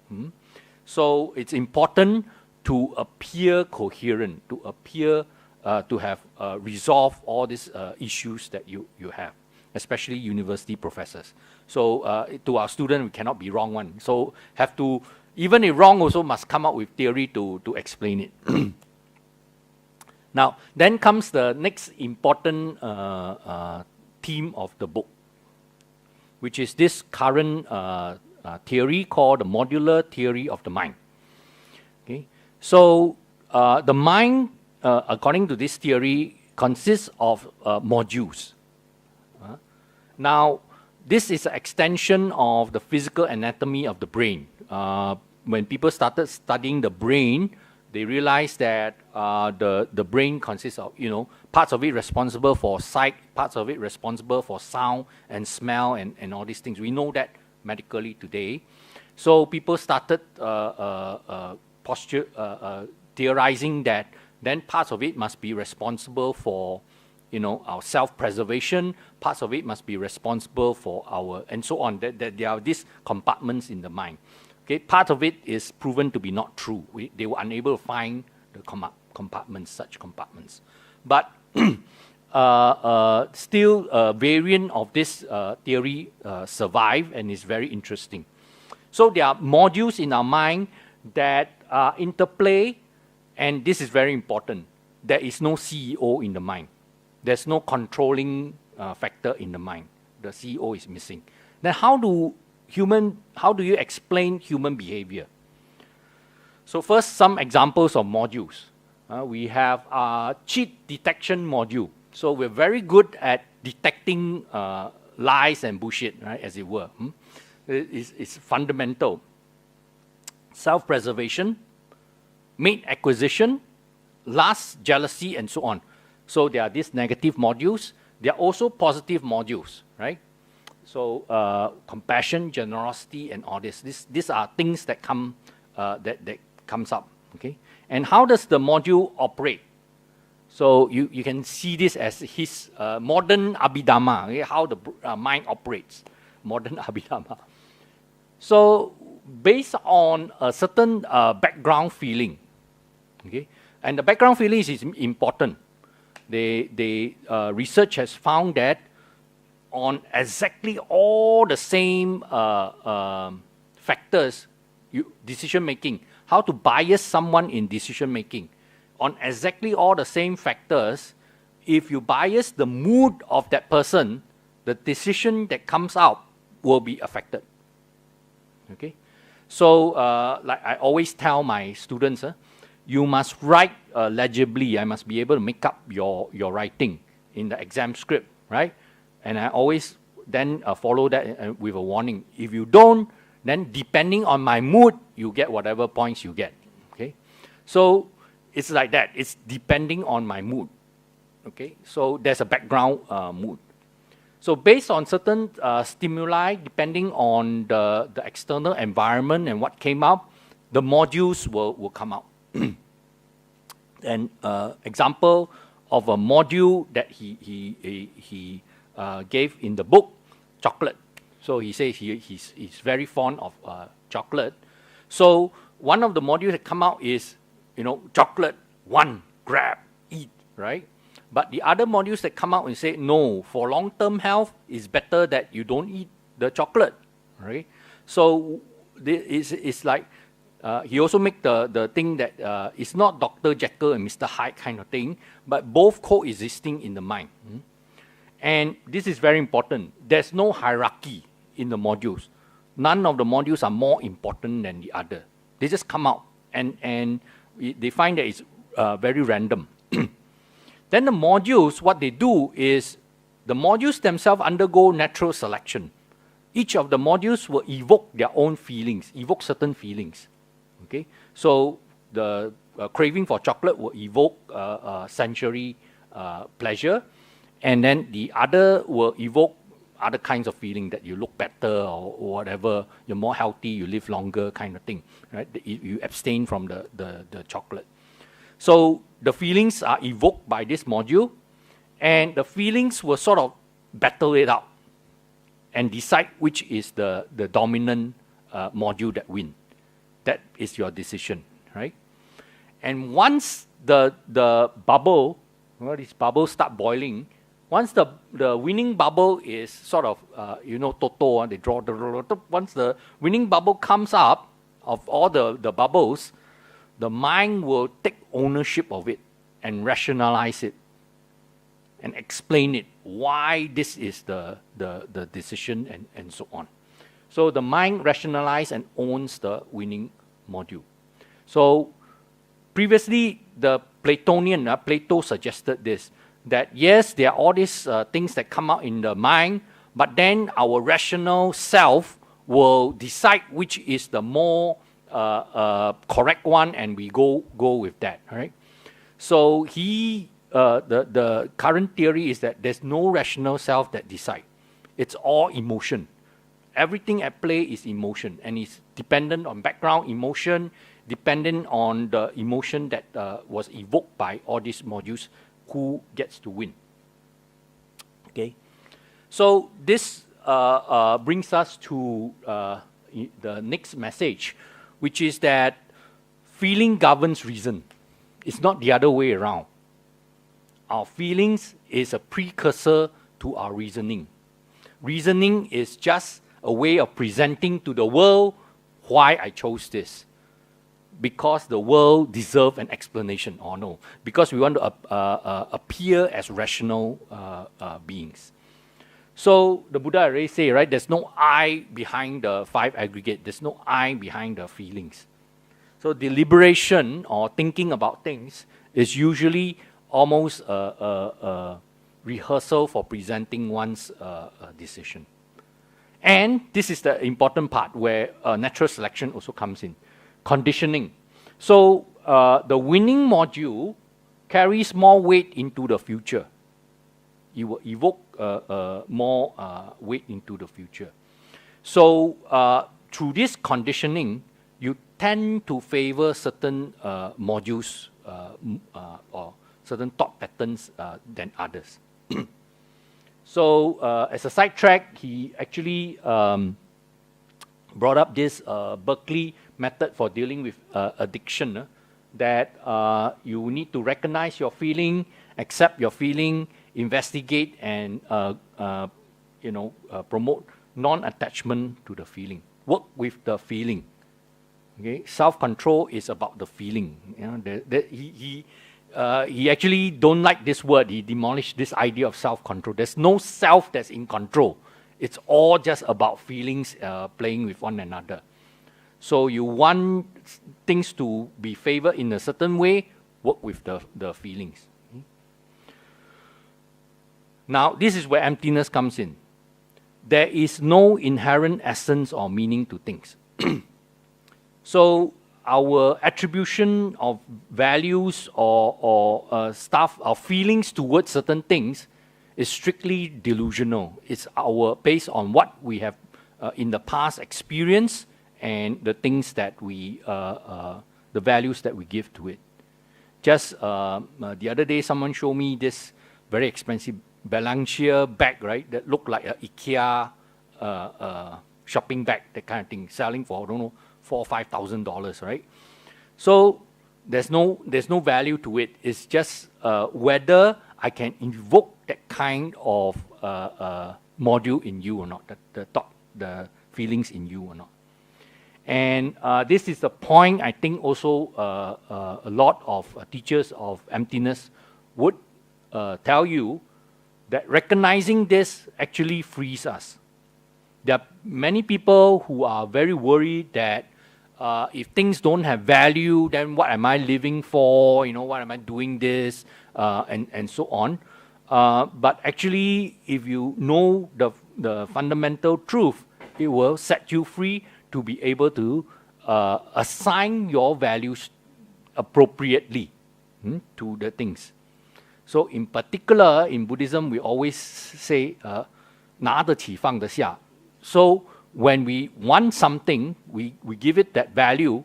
So it's important to appear coherent, to appear to have resolved all these issues that you have, especially university professors. So to our students, we cannot be wrong one. So have to, even if wrong, also must come up with theory to explain it. Now, then comes the next important theme of the book, which is this current theory called the modular theory of the mind. Okay? So the mind, according to this theory, consists of modules. Now, this is an extension of the physical anatomy of the brain. When people started studying the brain, they realized that the brain consists of, parts of it responsible for sight, parts of it responsible for sound and smell and all these things. We know that medically today. So people started theorizing that then parts of it must be responsible for, our self-preservation, parts of it must be responsible for our, and so on, that there are these compartments in the mind. Okay, part of it is proven to be not true. They were unable to find the compartments, such compartments. But still, a variant of this theory survive and is very interesting. So there are modules in our mind that interplay, and this is very important. There is no CEO in the mind. There's no controlling factor in the mind. The CEO is missing. Then how do you explain human behavior? So first, some examples of modules. We have cheat detection module. So we're very good at detecting lies and bullshit, right, as it were. It's fundamental. Self-preservation, mate acquisition, lust, jealousy, and so on. So there are these negative modules. There are also positive modules, right? So compassion, generosity, and all this. These are things that come that comes up. Okay. And how does the module operate? So you can see this as his modern Abhidhamma, okay, how the mind operates, modern Abhidhamma. So based on a certain background feeling, okay, and the background feeling is important. Research has found that on exactly all the same factors, decision making, how to bias someone in decision making, on exactly all the same factors, if you bias the mood of that person, the decision that comes out will be affected. Okay, so like I always tell my students, you must write legibly. I must be able to make up your writing in the exam script, right? And I always then follow that with a warning. If you don't, then depending on my mood, you get whatever points you get. Okay, so it's like that. It's depending on my mood. Okay, so there's a background mood. So based on certain stimuli, depending on the external environment and what came up, the modules will come out. And example of a module that he gave in the book, chocolate. So he says he's very fond of chocolate. So one of the modules that come out is, chocolate, one, grab, eat, right? But the other modules that come out and say, no, for long-term health, it's better that you don't eat the chocolate, right? So it's like, he also make the thing that it's not Dr. Jekyll and Mr. Hyde kind of thing, but both coexisting in the mind. And this is very important. There's no hierarchy in the modules. None of the modules are more important than the other. They just come out, and they find that it's very random. Then the modules, what they do is, the modules themselves undergo natural selection. Each of the modules will evoke their own feelings, evoke certain feelings. Okay, so the craving for chocolate will evoke sensory pleasure, and then the other will evoke other kinds of feeling, that you look better or whatever, you're more healthy, you live longer kind of thing, right? You abstain from the chocolate. So the feelings are evoked by this module, and the feelings will sort of battle it out and decide which is the dominant module that wins. That is your decision, right? And once the bubble, these bubbles start boiling, once the winning bubble is sort of, Toto, they draw, once the winning bubble comes up of all the bubbles, the mind will take ownership of it and rationalize it and explain it, why this is the decision and so on. So the mind rationalizes and owns the winning module. So previously, the Platonian, Plato suggested this, that yes, there are all these things that come out in the mind, but then our rational self will decide which is the more correct one, and we go with that, right? So the current theory is that there's no rational self that decide. It's all emotion. Everything at play is emotion, and it's dependent on background emotion, dependent on the emotion that was evoked by all these modules, who gets to win. Okay, so this brings us to the next message, which is that feeling governs reason. It's not the other way around. Our feelings is a precursor to our reasoning. Reasoning is just a way of presenting to the world why I chose this. Because the world deserves an explanation, or no. Because we want to appear as rational beings. So the Buddha already say, right, there's no I behind the five aggregate. There's no I behind the feelings. So deliberation or thinking about things is usually almost a rehearsal for presenting one's decision. And this is the important part where natural selection also comes in. Conditioning. So the winning module carries more weight into the future. It will evoke more weight into the future. So through this conditioning, you tend to favor certain modules or certain thought patterns than others. So as a sidetrack, he actually brought up this Berkeley method for dealing with addiction, that you need to recognize your feeling, accept your feeling, investigate, and promote non-attachment to the feeling. Work with the feeling. Okay, self-control is about the feeling. He actually don't like this word. He demolished this idea of self-control. There's no self that's in control. It's all just about feelings playing with one another. So you want things to be favored in a certain way, work with the feelings. Now, this is where emptiness comes in. There is no inherent essence or meaning to things. So our attribution of values or stuff, our feelings towards certain things is strictly delusional. It's based on what we have in the past experienced and the things that the values that we give to it. Just the other day, someone showed me this very expensive Balenciaga bag, right? That looked like an IKEA shopping bag, that kind of thing, selling for, I don't know, $4,000 or $5,000, right? So there's no value to it. It's just whether I can invoke that kind of module in you or not, the thought, the feelings in you or not. And this is the point I think also a lot of teachers of emptiness would tell you, that recognizing this actually frees us. There are many people who are very worried that if things don't have value, then what am I living for? What am I doing this? And so on. But actually, if you know the fundamental truth, it will set you free to be able to assign your values appropriately to the things. So in particular, in Buddhism, we always say, 拿得起放得下. So when we want something, we give it that value,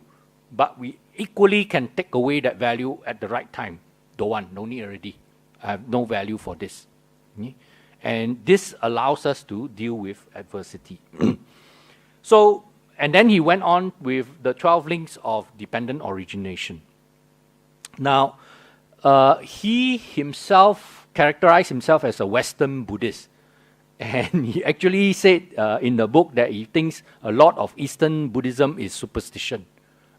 but we equally can take away that value at the right time. Don't want, no need already. I have no value for this. And this allows us to deal with adversity. So, and then he went on with the 12 links of dependent origination. Now, he himself characterized himself as a Western Buddhist. And he actually said in the book that he thinks a lot of Eastern Buddhism is superstition.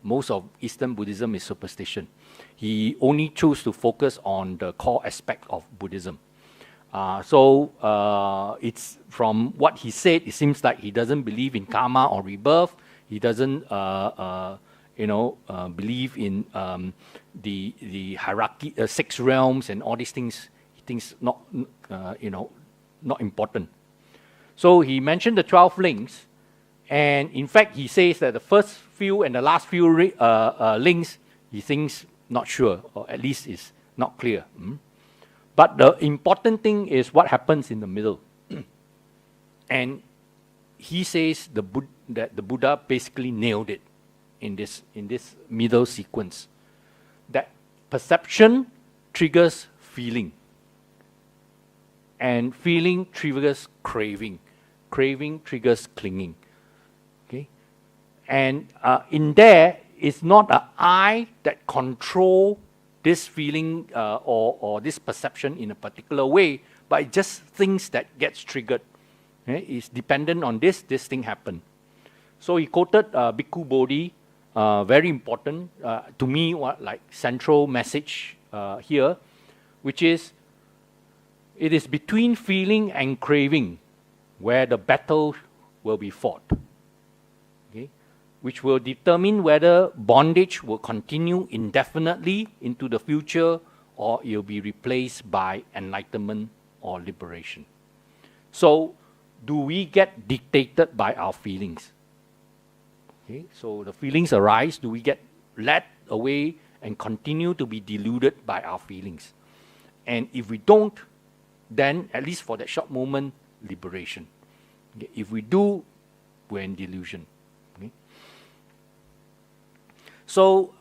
Most of Eastern Buddhism is superstition. He only chose to focus on the core aspect of Buddhism. So it's from what he said, it seems like he doesn't believe in karma or rebirth. He doesn't, believe in the hierarchy, 6 realms and all these things. He thinks not important. So he mentioned the 12 links, and in fact he says that the first few and the last few links he thinks not sure, or at least is not clear. But the important thing is what happens in the middle. And he says that the Buddha basically nailed it in this middle sequence. That perception triggers feeling. And feeling triggers craving. Craving triggers clinging. Okay? And in there, it's not an I that control this feeling or this perception in a particular way, but it's just things that gets triggered. Okay? It's dependent on this thing happened. So he quoted Bhikkhu Bodhi, very important to me, like central message here, which is, it is between feeling and craving where the battle will be fought, okay? Which will determine whether bondage will continue indefinitely into the future or it will be replaced by enlightenment or liberation. So, do we get dictated by our feelings? Okay, so the feelings arise, do we get led away and continue to be deluded by our feelings. And if we don't, then at least for that short moment, liberation. Okay? If we do, we're in delusion. Okay? So,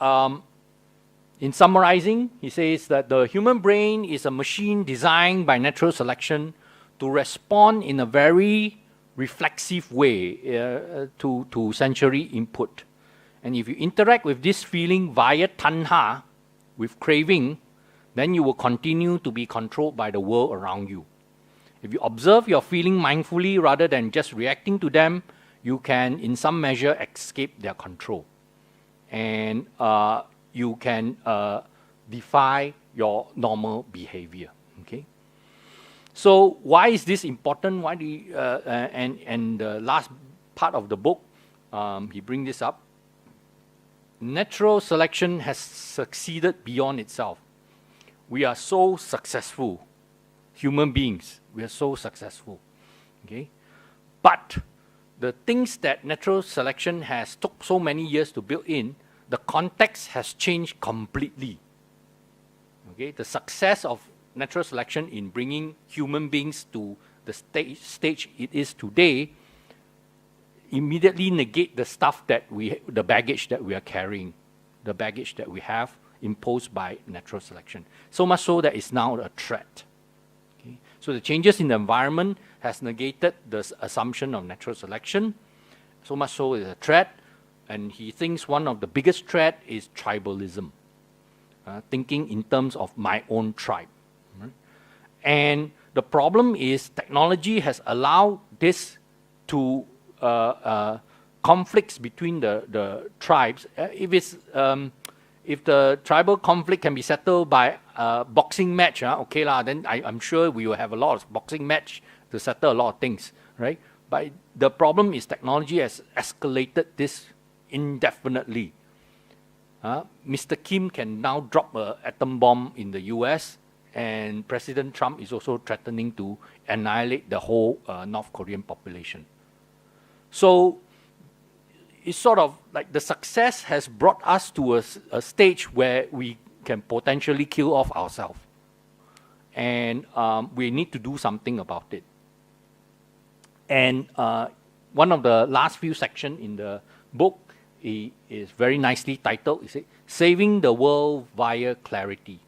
in summarizing, he says that the human brain is a machine designed by natural selection to respond in a very reflexive way to sensory input. And if you interact with this feeling via tanha, with craving, then you will continue to be controlled by the world around you. If you observe your feeling mindfully rather than just reacting to them, you can, in some measure, escape their control. And you can defy your normal behavior. Okay. So why is this important? Why do you, and the last part of the book, he brings this up. Natural selection has succeeded beyond itself. We are so successful, human beings. We are so successful. Okay, but the things that natural selection has took so many years to build in, the context has changed completely. Okay, the success of natural selection in bringing human beings to the stage it is today immediately negate the stuff that the baggage that we are carrying, the baggage that we have imposed by natural selection. So much so that it's now a threat. Okay? So the changes in the environment has negated the assumption of natural selection. So much so it's a threat. And he thinks one of the biggest threat is tribalism, thinking in terms of my own tribe. Right? And the problem is technology has allowed this to conflicts between the tribes. If the tribal conflict can be settled by a boxing match, okay lah, then I'm sure we will have a lot of boxing match to settle a lot of things, right? But the problem is technology has escalated this indefinitely. Mr. Kim can now drop an atom bomb in the US, and President Trump is also threatening to annihilate the whole North Korean population. So it's sort of like the success has brought us to a stage where we can potentially kill off ourselves. And we need to do something about it. And one of the last few sections in the book is very nicely titled, is Saving the World via Clarity.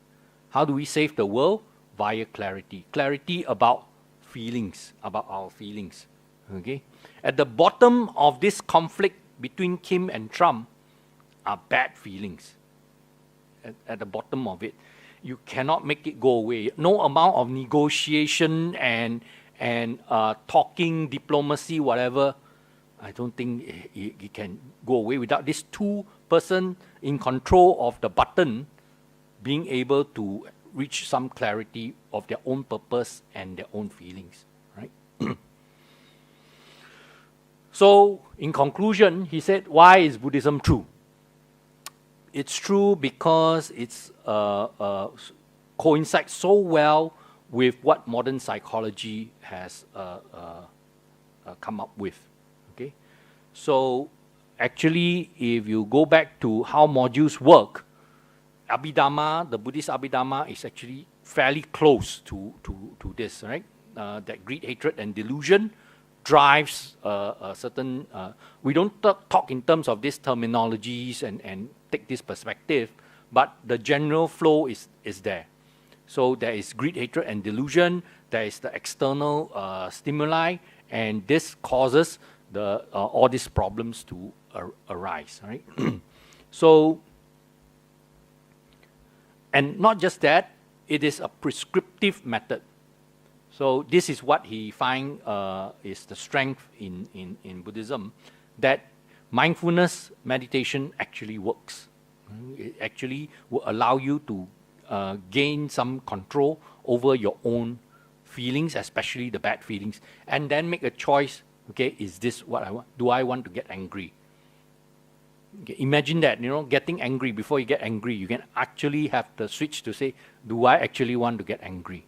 How do we save the world? Via clarity. Clarity about feelings, about our feelings. Okay? At the bottom of this conflict between Kim and Trump are bad feelings. At the bottom of it. You cannot make it go away. No amount of negotiation and talking, diplomacy, whatever, I don't think it can go away without this two-person in control of the button being able to reach some clarity of their own purpose and their own feelings, right? So, in conclusion, he said, why is Buddhism true? It's true because it's coincides so well with what modern psychology has come up with. Okay, so actually, if you go back to how modules work, Abhidhamma, the Buddhist Abhidhamma, is actually fairly close to this, right? That greed, hatred, and delusion drives a certain. We don't talk in terms of these terminologies and take this perspective, but the general flow is there. So there is greed, hatred, and delusion. There is the external stimuli, and this causes all these problems to arise, right? So, and not just that, it is a prescriptive method. So this is what he finds is the strength in Buddhism, that mindfulness meditation actually works. It actually will allow you to gain some control over your own feelings, especially the bad feelings, and then make a choice. Okay, is this what I want? Do I want to get angry? Okay, imagine that, getting angry. Before you get angry, you can actually have the switch to say, do I actually want to get angry?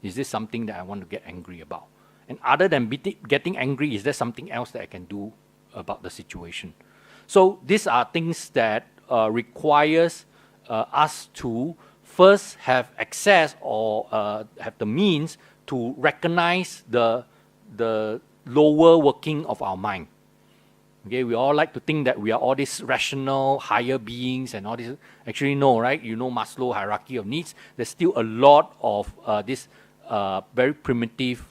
Is this something that I want to get angry about? And other than getting angry, is there something else that I can do about the situation? So these are things that requires us to first have access or have the means to recognize the lower working of our mind. Okay, we all like to think that we are all these rational, higher beings and all this. Actually, no, right? You know Maslow hierarchy of needs. There's still a lot of this very primitive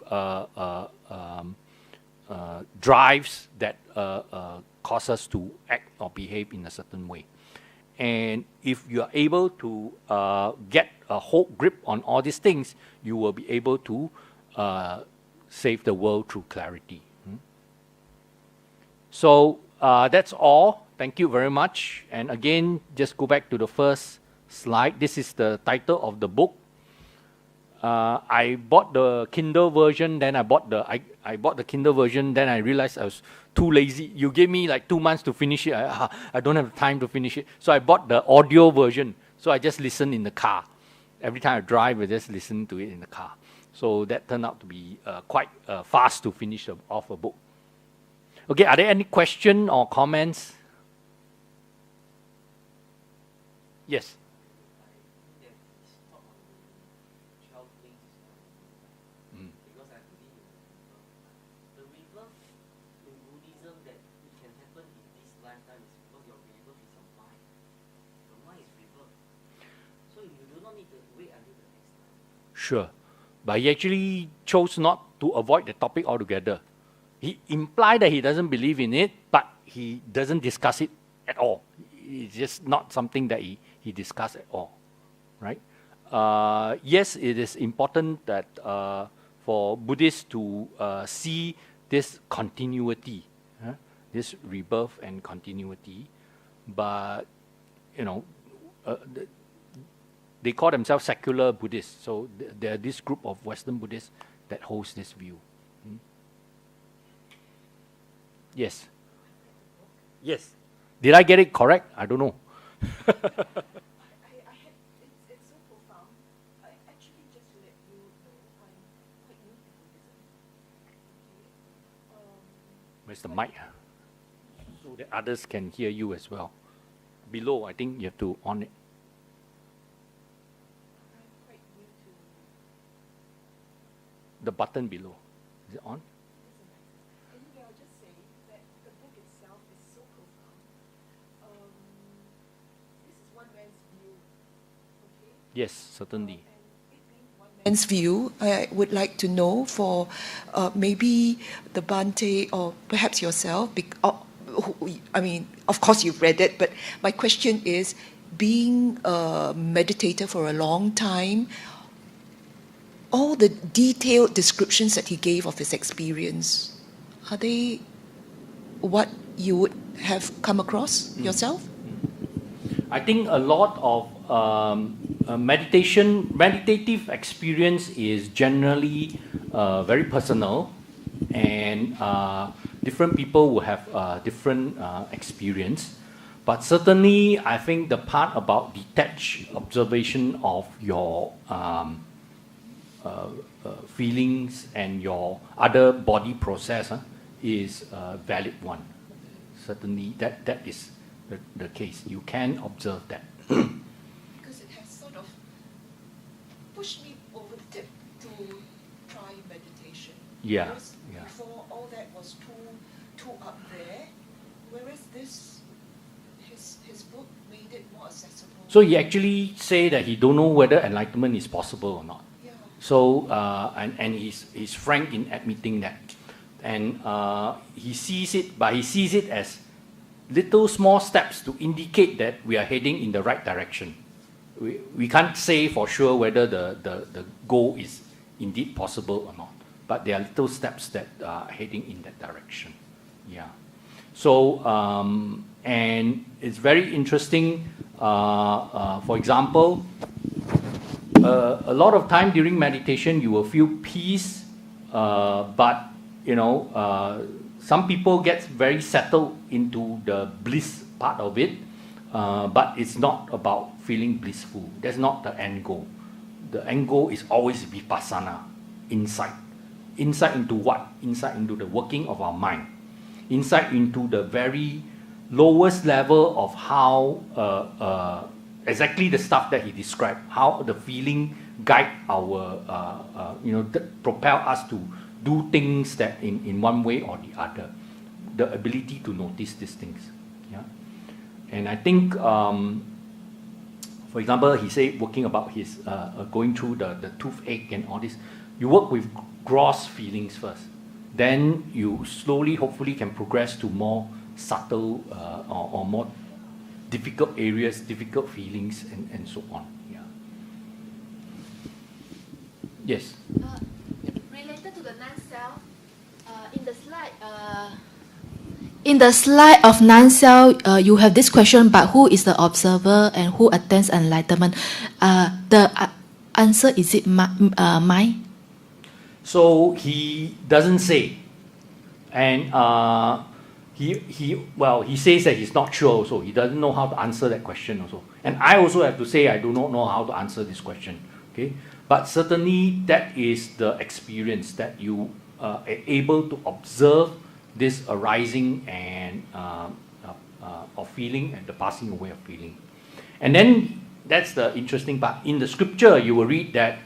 drives that cause us to act or behave in a certain way. And if you are able to get a whole grip on all these things, you will be able to save the world through clarity. So that's all. Thank you very much. And again, just go back to the first slide. This is the title of the book. I bought the Kindle version, then I bought the Kindle version, then I realized I was too lazy. You gave me like 2 months to finish it. I don't have time to finish it. So I bought the audio version. So I just listen in the car. Every time I drive, I just listen to it in the car. So that turned out to be quite fast to finish off a book. Okay, are there any questions or comments? Yes. Because I believe the rebirth in Buddhism that it can happen in this lifetime is because your rebirth is your mind. Your mind is rebirth. So you do not need to wait until the next time. Sure. But he actually chose not to avoid the topic altogether. He implied that he doesn't believe in it, but he doesn't discuss it at all. It's just not something that he discussed at all, right? Yes, it is important that for Buddhists to see this continuity, this rebirth and continuity, but they call themselves secular Buddhists. So there are this group of Western Buddhists that holds this view. Yes. Yes. Did I get it correct? I don't know. It's so profound. Actually, just to let you know, I'm quite new to Buddhism. Okay. Where's the mic? So that others can hear you as well. Below, I think you have to on it. I'm quite new to. The button below. Is it on? Anyway, I'll just say that the book itself is so profound. This is one man's view. Okay? Yes, certainly. Man's view, I would like to know for maybe the Bhante or perhaps yourself. I mean, of course you've read it, but my question is, being a meditator for a long time, all the detailed descriptions that he gave of his experience, are they what you would have come across yourself? I think a lot of meditative experience is generally very personal, and different people will have different experience. But certainly, I think the part about detached observation of your feelings and your other body process is a valid one. Certainly, that is the case. You can observe that. Because it has sort of pushed me over the tip to try meditation. Yeah. Whereas before, all that was too up there. Whereas his book made it more accessible. So he actually say that he don't know whether enlightenment is possible or not. Yeah. So and he's frank in admitting that, and he sees it, but he sees it as little small steps to indicate that we are heading in the right direction. We can't say for sure whether the goal is indeed possible or not, but there are little steps that are heading in that direction. Yeah. So and it's very interesting. For example, a lot of time during meditation you will feel peace, but some people get very settled into the bliss part of it, but it's not about feeling blissful. That's not the end goal. The end goal is always vipassana, insight. Insight into what? Insight into the working of our mind. Insight into the very lowest level of how exactly the stuff that he described, how the feeling guide our, propel us to do things that in one way or the other. The ability to notice these things. Yeah. And I think, for example, he said working about his, going through the toothache and all this, you work with gross feelings first. Then you slowly, hopefully, can progress to more subtle or more difficult areas, difficult feelings, and so on. Yeah. Yes. Related to the non-self, in the slide of non-self, you have this question about who is the observer and who attains enlightenment. The answer, is it mine? So he doesn't say, and he says that he's not sure also. He doesn't know how to answer that question also. And I also have to say I do not know how to answer this question. Okay, but certainly that is the experience that you are able to observe this arising and of feeling and the passing away of feeling. And then that's the interesting part. In the scripture, you will read that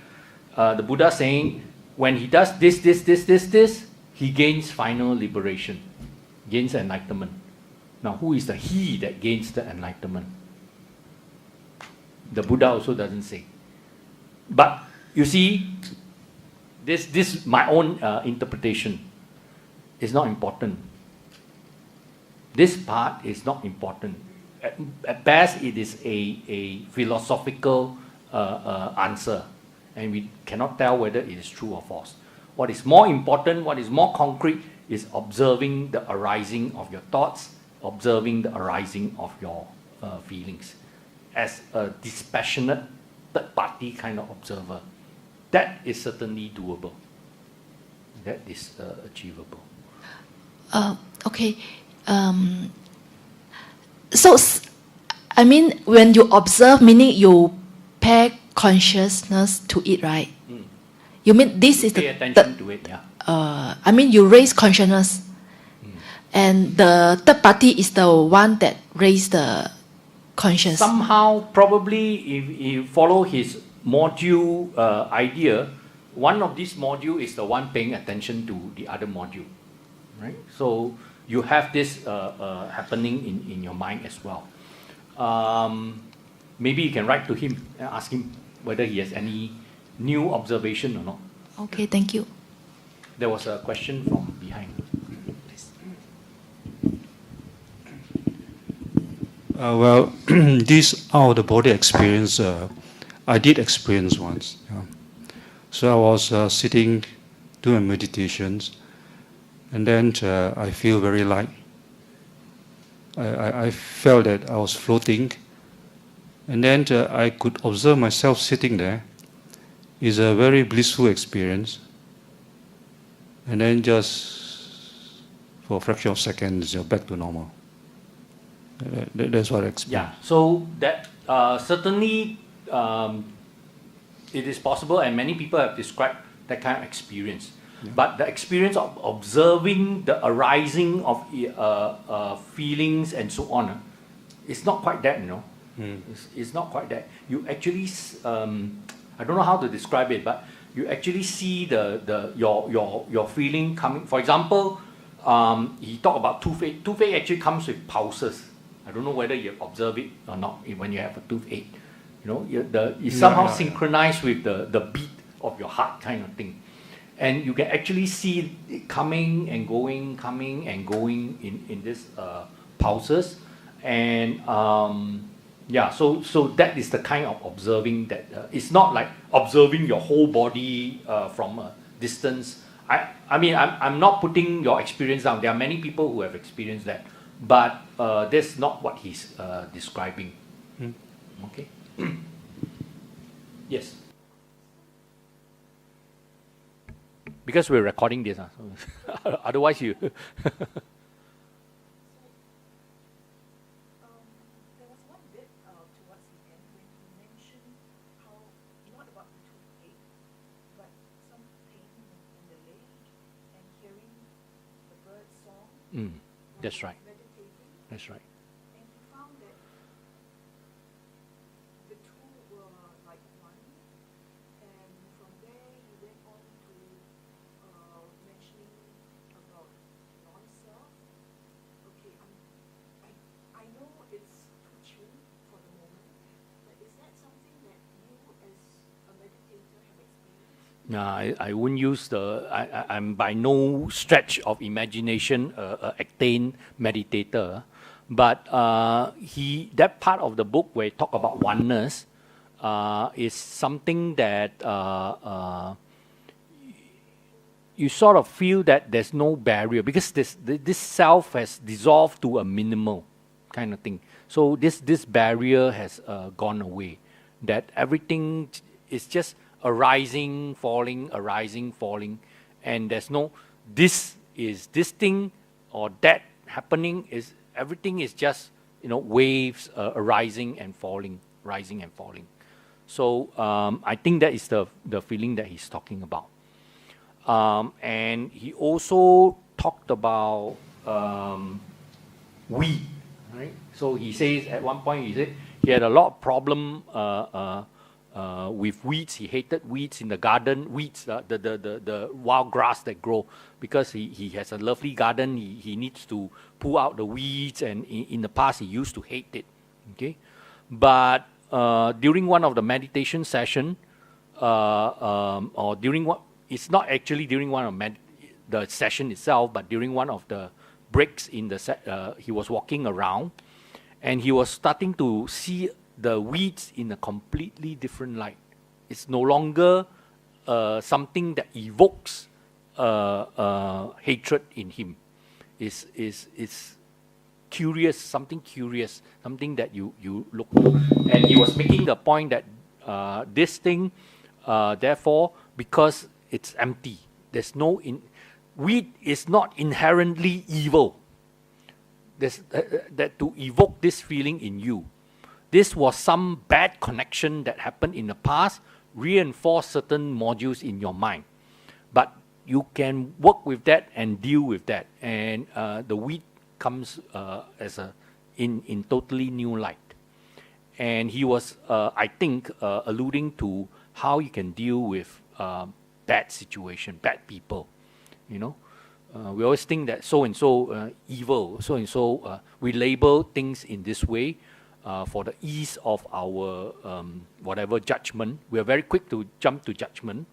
the Buddha saying, when he does this, he gains final liberation, gains enlightenment. Now, who is the he that gains the enlightenment? The Buddha also doesn't say. But you see, this my own interpretation is not important. This part is not important. At best, it is a philosophical answer, and we cannot tell whether it is true or false. What is more important, what is more concrete, is observing the arising of your thoughts, observing the arising of your feelings as a dispassionate third-party kind of observer. That is certainly doable. That is achievable. Okay. So, I mean, when you observe, meaning you pay consciousness to it, right? You mean this is pay attention to it, yeah. I mean, you raise consciousness, and the third party is the one that raised the conscious. Somehow, probably, if you follow his module idea, one of these module is the one paying attention to the other module, right? So you have this happening in your mind as well. Maybe you can write to him and ask him whether he has any new observation or not. Okay, thank you. There was a question from behind. Well, this out-of-the-body experience, I did experience once. Yeah. So I was sitting, doing meditations, and then I feel very light. I felt that I was floating, and then I could observe myself sitting there. It's a very blissful experience. And then just for a fraction of seconds, you're back to normal. That's what I experienced. Yeah, so that certainly it is possible, and many people have described that kind of experience. Yeah. But the experience of observing the arising of feelings and so on, it's not quite that, you know. It's not quite that. You actually, I don't know how to describe it, but you actually see your feeling coming. For example, he talked about toothache. Toothache actually comes with pulses. I don't know whether you observe it or not when you have a toothache. You know, it's somehow synchronized with the beat of your heart kind of thing. And you can actually see it coming and going in this pulses. And so that is the kind of observing that it's not like observing your whole body from a distance. I mean, I'm not putting your experience down. There are many people who have experienced that, but that's not what he's describing. Okay. Yes. Because we're recording this, so otherwise you. There was one bit towards the end when you mentioned how, not about the toothache, but some pain in the leg and hearing the bird song. That's right. Meditating. That's right. And you found that No, I wouldn't use the. I'm by no stretch of imagination a actain meditator, but that part of the book where he talk about oneness is something that you sort of feel that there's no barrier because this self has dissolved to a minimal kind of thing. So this barrier has gone away. That everything is just arising, falling, and there's no this is this thing or that happening. Is everything is just waves arising and falling, rising and falling. So I think that is the feeling that he's talking about. And he also talked about we, right? So he says at one point he had a lot of problem with weeds. He hated weeds in the garden, weeds, the wild grass that grow, because he has a lovely garden. He needs to pull out the weeds, and in the past he used to hate it. Okay, but during one of the meditation session, or during what, it's not actually during one of the session itself, but during one of the breaks in the he was walking around, and he was starting to see the weeds in a completely different light. It's no longer something that evokes hatred in him. It's curious, something that you look to. And he was making the point that this thing, therefore, because it's empty, there's no weed is not inherently evil. There's that to evoke this feeling in you. This was some bad connection that happened in the past, reinforce certain modules in your mind. But you can work with that and deal with that. And the weed comes as in totally new light. And he was, I think, alluding to how you can deal with bad situation, bad people. We always think that so-and-so evil, so-and-so, we label things in this way. For the ease of our whatever judgment, we are very quick to jump to judgment.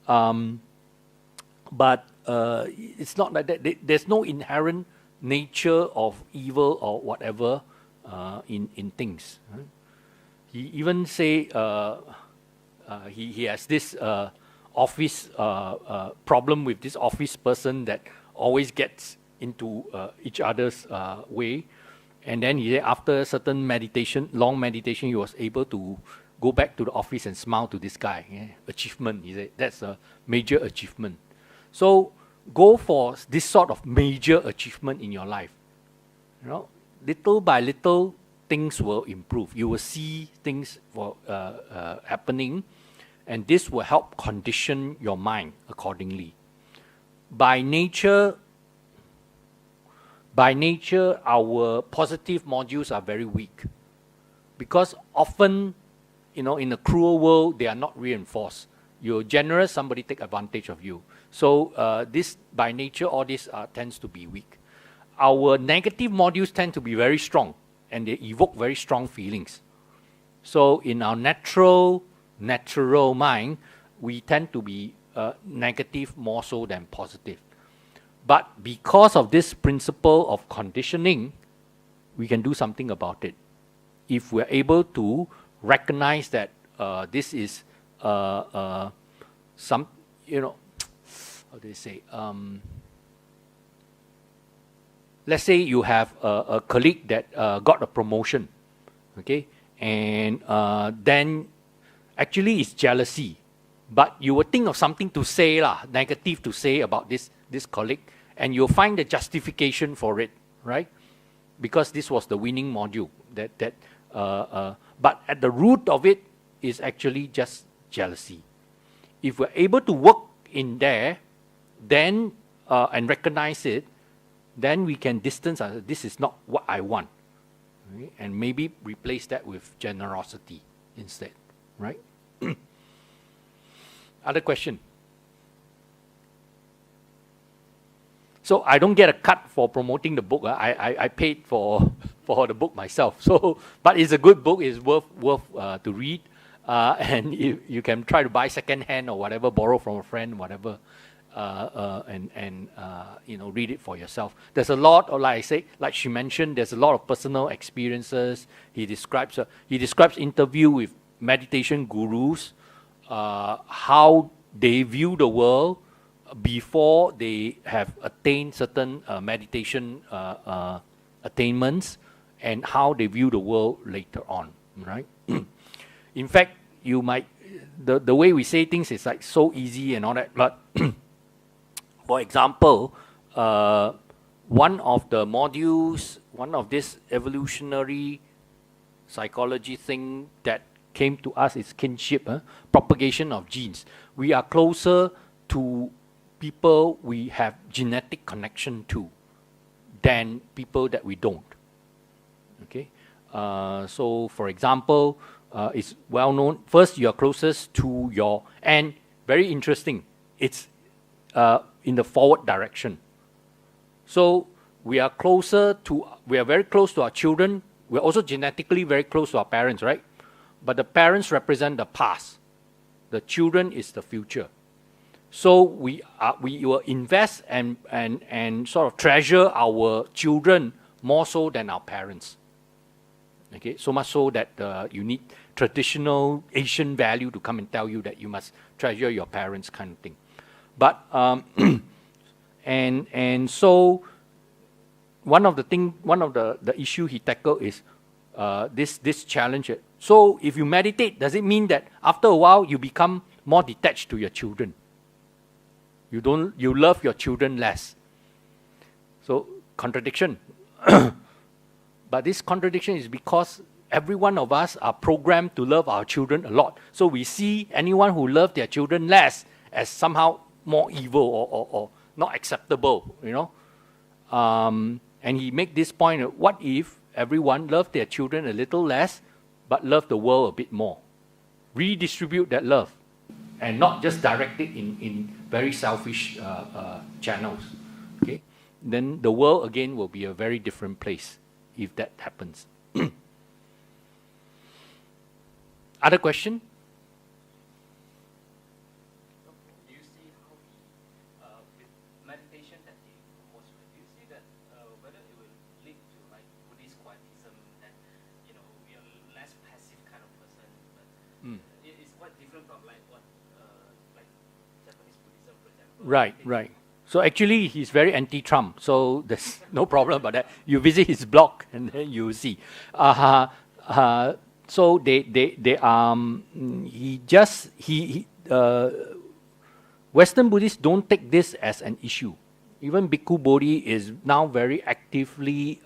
But it's not like that. There's no inherent nature of evil or whatever in things. Right? He even say he has this office problem with this office person that always gets into each other's way. And then he said after a certain meditation, long meditation, he was able to go back to the office and smile to this guy. Yeah? Achievement, he said. That's a major achievement. So go for this sort of major achievement in your life. Little by little, things will improve. You will see things happening, and this will help condition your mind accordingly. By nature, our positive modules are very weak, because often, in a cruel world, they are not reinforced. You're generous, somebody take advantage of you. So this, by nature, all this tends to be weak. Our negative modules tend to be very strong, and they evoke very strong feelings. So in our natural mind, we tend to be negative more so than positive. But because of this principle of conditioning, we can do something about it. If we're able to recognize that this is some, how do they say? Let's say you have a colleague that got a promotion, okay? And then actually it's jealousy. But you will think of something to say, negative to say about this colleague, and you'll find the justification for it, right? Because this was the winning module. But at the root of it is actually just jealousy. If we're able to work in there, then and recognize it, then we can distance ourselves. This is not what I want, right? And maybe replace that with generosity instead, right? Other question? So I don't get a cut for promoting the book. I paid for the book myself. So, but it's a good book. It's worth to read. and you can try to buy second hand or whatever, borrow from a friend, whatever, and read it for yourself. There's a lot, or like I say, like she mentioned, there's a lot of personal experiences. He describes interview with meditation gurus, how they view the world before they have attained certain meditation attainments, and how they view the world later on, right? In fact, you might, the way we say things is like so easy and all that, but for example, one of the modules, one of this evolutionary psychology thing that came to us is kinship, propagation of genes. We are closer to people we have genetic connection to than people that we don't. Okay, so for example, it's well known. First, you are closest to your, and very interesting, it's in the forward direction. So we are very close to our children. We're also genetically very close to our parents, right? But the parents represent the past. The children is the future. So we will invest and sort of treasure our children more so than our parents. Okay, so much so that you need traditional Asian value to come and tell you that you must treasure your parents, kind of thing. But and so one of the issue he tackled is this challenge. So if you meditate, does it mean that after a while you become more detached to your children? You love your children less. So contradiction. But this contradiction is because every one of us are programmed to love our children a lot. So we see anyone who loves their children less as somehow more evil or not acceptable, And he make this point, what if everyone loved their children a little less, but love the world a bit more? Redistribute that love, and not just direct it in very selfish channels. Okay, then the world again will be a very different place if that happens. Other question? Do you see how with meditation that he promotes, do you see that whether it will lead to like Buddhist quietism, that we are less passive kind of person, but it's quite different from like what like Japanese Buddhism, for example. Right. So actually, he's very anti-Trump. So there's no problem about that. You visit his blog and then you see. So Western Buddhists don't take this as an issue. Even Bhikkhu Bodhi is now very actively.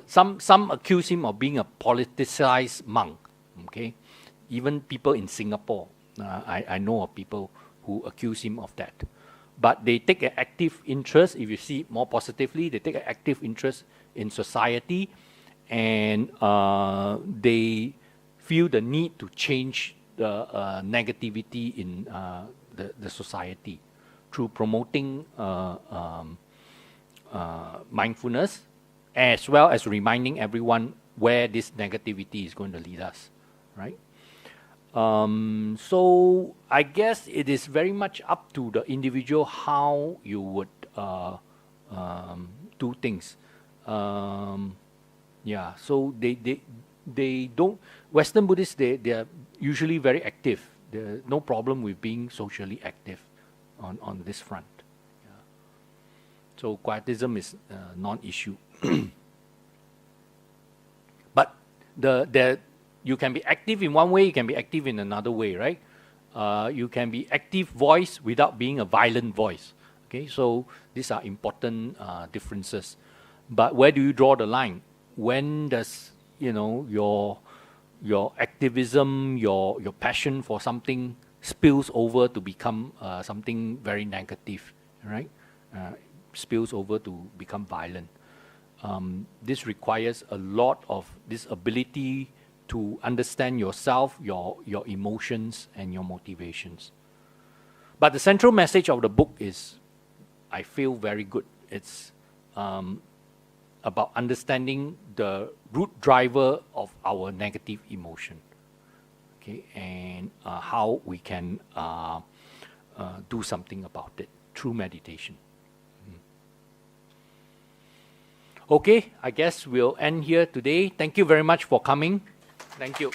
Some accuse him of being a politicized monk. Okay, even people in Singapore, I know of people who accuse him of that. But they take an active interest, if you see it more positively, they take an active interest in society, and they feel the need to change the negativity in the society through promoting mindfulness, as well as reminding everyone where this negativity is going to lead us, right? So I guess it is very much up to the individual how you would do things. So they don't. Western Buddhists they are usually very active. There's no problem with being socially active on this front. Yeah. So quietism is a non-issue. But you can be active in one way, you can be active in another way, right? You can be active voice without being a violent voice. Okay, so these are important differences. But where do you draw the line? When does your activism, your passion for something spills over to become something very negative, right? Spills over to become violent. This requires a lot of this ability to understand yourself, your emotions, and your motivations. But the central message of the book is, I feel very good. It's about understanding the root driver of our negative emotion, okay, and how we can do something about it through meditation. Okay, I guess we'll end here today. Thank you very much for coming. Thank you.